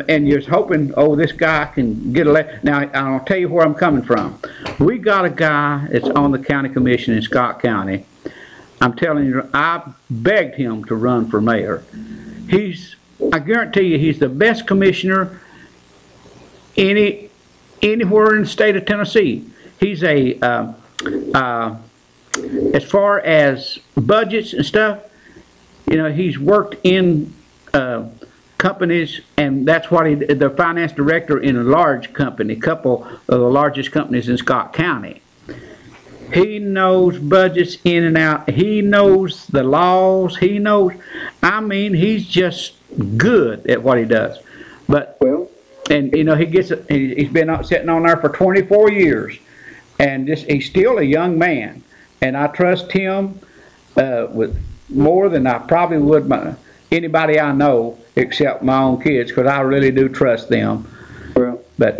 And you're hoping, oh, this guy can get elected. Now, I'll tell you where I'm coming from. We got a guy that's on the county commission in Scott County. I'm telling you, I begged him to run for mayor. I guarantee you, he's the best commissioner anywhere in the state of Tennessee. He's as far as budgets and stuff, you know, he's worked in companies, and that's what the finance director in a large company, couple of the largest companies in Scott County. He knows budgets in and out. He knows the laws. He knows, I mean, he's just good at what he does. But, and you know, he's been sitting on there for 24 years, and he's still a young man, and I trust him with more than I probably would anybody I know, except my own kids, because I really do trust them. Well, but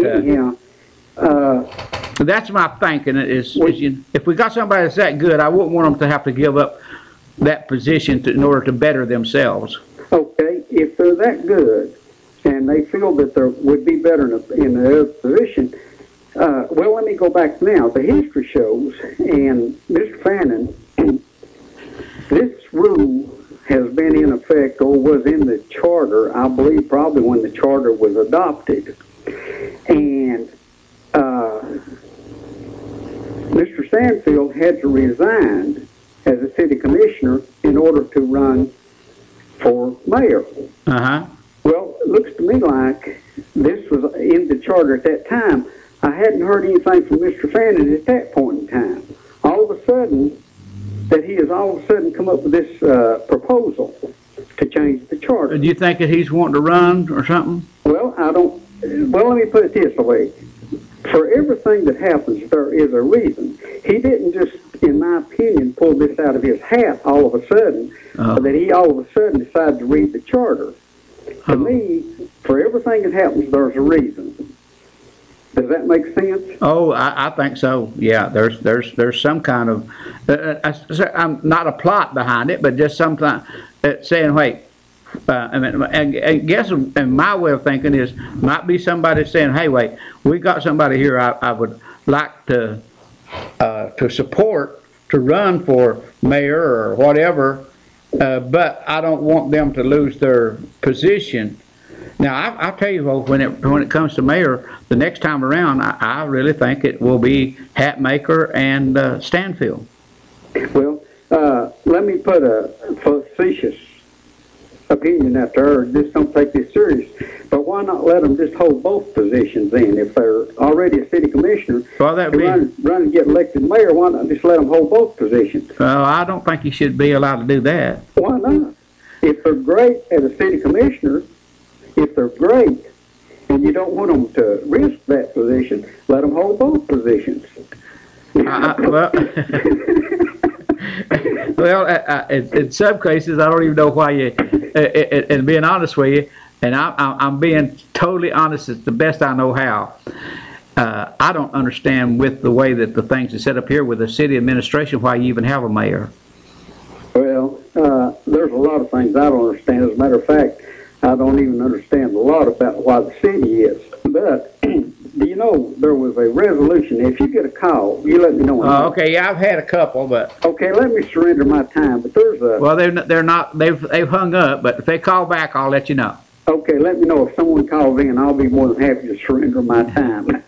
that's my thinking. If we got somebody that's that good, I wouldn't want them to have to give up that position in order to better themselves. Okay, if they're that good and they feel that they would be better in the other position, well, let me go back now. The history shows, and Mr. Fannin, this rule has been in effect, or was in the charter, I believe probably when the charter was adopted. And Mr. Sanfield had to resign as a city commissioner in order to run for mayor. Well, it looks to me like this was in the charter at that time. I hadn't heard anything from Mr. Fannin at that point in time. All of a sudden, that he has all of a sudden come up with this proposal to change the charter. Do you think that he's wanting to run or something? Well, I don't. Well, let me put it this way. For everything that happens, there is a reason. He didn't just, in my opinion, pull this out of his hat all of a sudden, that he all of a sudden decided to read the charter. To me, for everything that happens, there's a reason. Does that make sense? Oh, I think so. Yeah, there's some kind of, I'm not a plot behind it, but just something saying, wait, I guess, and my way of thinking is, might be somebody saying, hey, wait, we got somebody here I would like to support to run for mayor or whatever, but I don't want them to lose their position. Now, I'll tell you, when it comes to mayor, the next time around, I really think it will be Hatmaker and Stanfield. Well, let me put a facetious opinion out there. Just don't take this serious. But why not let them just hold both positions then? If they're already a city commissioner, well, that run and get elected mayor, why not just let them hold both positions? Well, I don't think you should be allowed to do that. Why not? If they're great as a city commissioner, if they're great, and you don't want them to risk that position, let them hold both positions. Well, in some cases, I don't even know why you. And being honest with you, and I'm being totally honest, it's the best I know how. I don't understand with the way that the things are set up here with the city administration why you even have a mayor. Well, there's a lot of things I don't understand. As a matter of fact, I don't even understand a lot about why the city is. But do you know there was a resolution? If you get a call, you let me know. Okay, yeah, I've had a couple, but okay, let me surrender my time. But there's a well, they're not. They've hung up. But if they call back, I'll let you know. Okay, let me know if someone calls in. I'll be more than happy to surrender my time.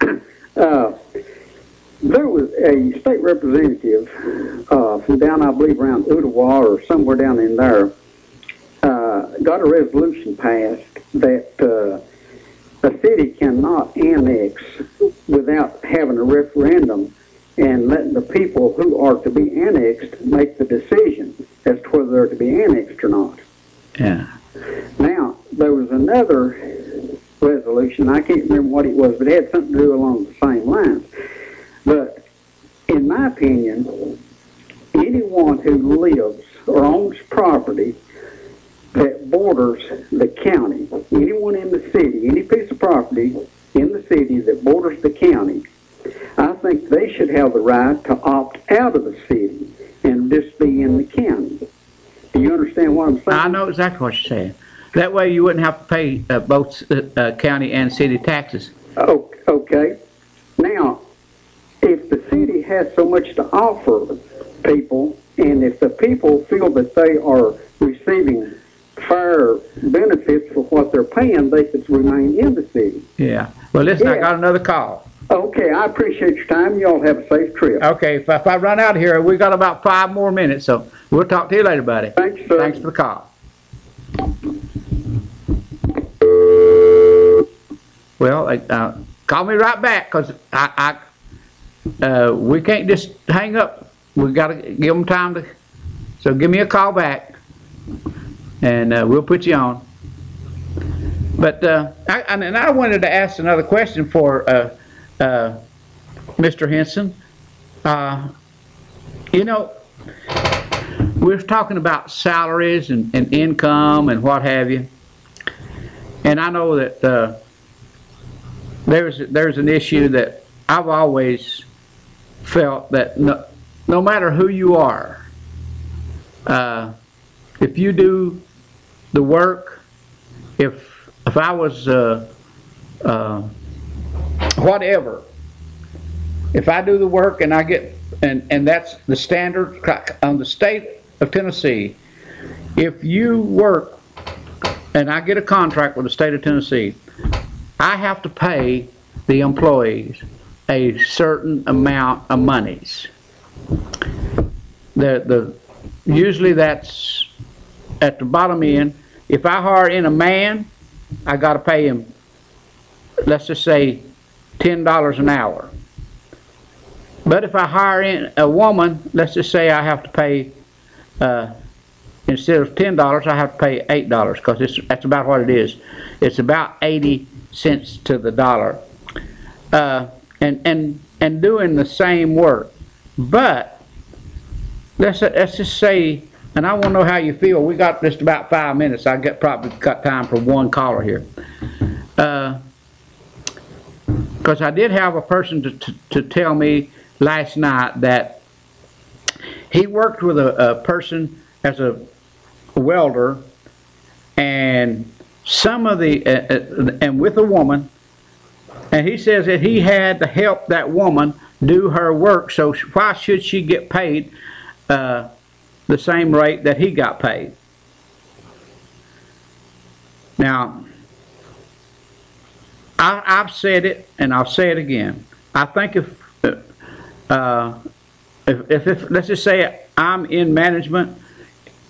There was a state representative from down, I believe, around Ottawa or somewhere down in there. Got a resolution passed that a city cannot annex without having a referendum and letting the people who are to be annexed make the decision as to whether they're to be annexed or not. Yeah. Now, there was another resolution, I can't remember what it was, but it had something to do along the same lines. But in my opinion, anyone who lives or owns property that borders the county, anyone in the city, any piece of property in the city that borders the county, I think they should have the right to opt out of the city and just be in the county. Do you understand what I'm saying? I know exactly what you're saying. That way you wouldn't have to pay both county and city taxes. Oh, okay. Now, if the city has so much to offer people, and if the people feel that they are receiving fair benefits for what they're paying, they could remain in the city. Yeah. Well, listen, I got another call. Okay, I appreciate your time. You all have a safe trip. Okay, if I run out of here, we got about 5 more minutes, so we'll talk to you later, buddy. Thanks, sir. Thanks for the call. Well, call me right back, because we can't just hang up. We got to give them time to. So give me a call back, and we'll put you on. But I wanted to ask another question for Mr. Henson. You know, we're talking about salaries and income and what have you, and I know that there's an issue that I've always felt that no matter who you are, if you do the work, if I was whatever, if I do the work and I get and that's the standard on the state of Tennessee, if you work and I get a contract with the state of Tennessee, I have to pay the employees a certain amount of monies. Usually that's at the bottom end. If I hire in a man, I got to pay him, let's just say, $10 an hour. But if I hire in a woman, let's just say I have to pay, instead of $10, I have to pay $8, because that's about what it is. It's about 80 cents to the dollar, and doing the same work. But let's just say, and I want to know how you feel. We got just about 5 minutes. Probably got time for one caller here, because I did have a person to tell me last night that he worked with a person as a welder, and some of the and with a woman, and he says that he had to help that woman do her work. So why should she get paid the same rate that he got paid? Now, I've said it, and I'll say it again. I think if let's just say I'm in management,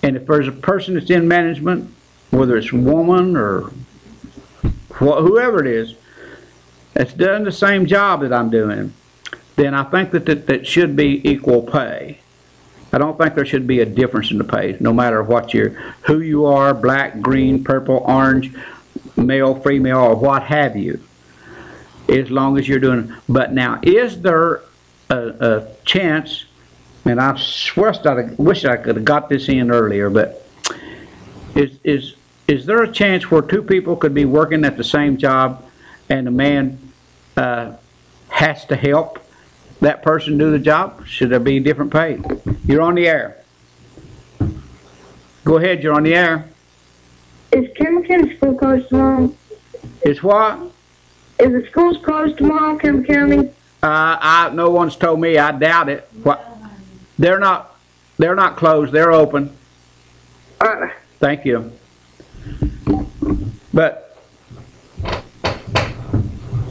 and if there's a person that's in management, whether it's a woman or whoever it is, that's done the same job that I'm doing, then I think that should be equal pay. I don't think there should be a difference in the pay, no matter who you are, black, green, purple, orange, male, female, or what have you, as long as you're doing. But now, is there a chance, and I wish I could have got this in earlier, but is there a chance where two people could be working at the same job and the man has to help that person do the job? Should there be different pay? You're on the air. Go ahead, you're on the air. Is Campbell County school closed tomorrow? Is what? Is the schools closed tomorrow, Campbell County? No one's told me. I doubt it. What? They're not closed. They're open. Thank you. But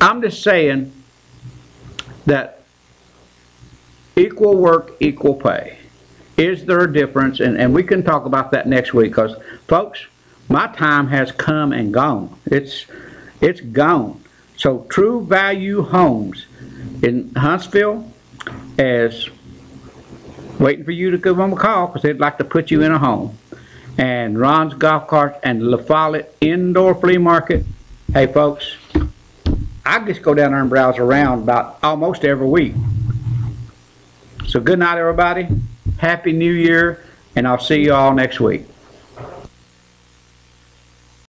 I'm just saying that equal work, equal pay. Is there a difference? And we can talk about that next week, because, folks, my time has come and gone. It's gone. So True Value Homes in Huntsville is waiting for you to give them a call, because they'd like to put you in a home. And Ron's Golf Cart and La Follette Indoor Flea Market. Hey, folks, I just go down there and browse around about almost every week. So good night, everybody. Happy New Year, and I'll see you all next week.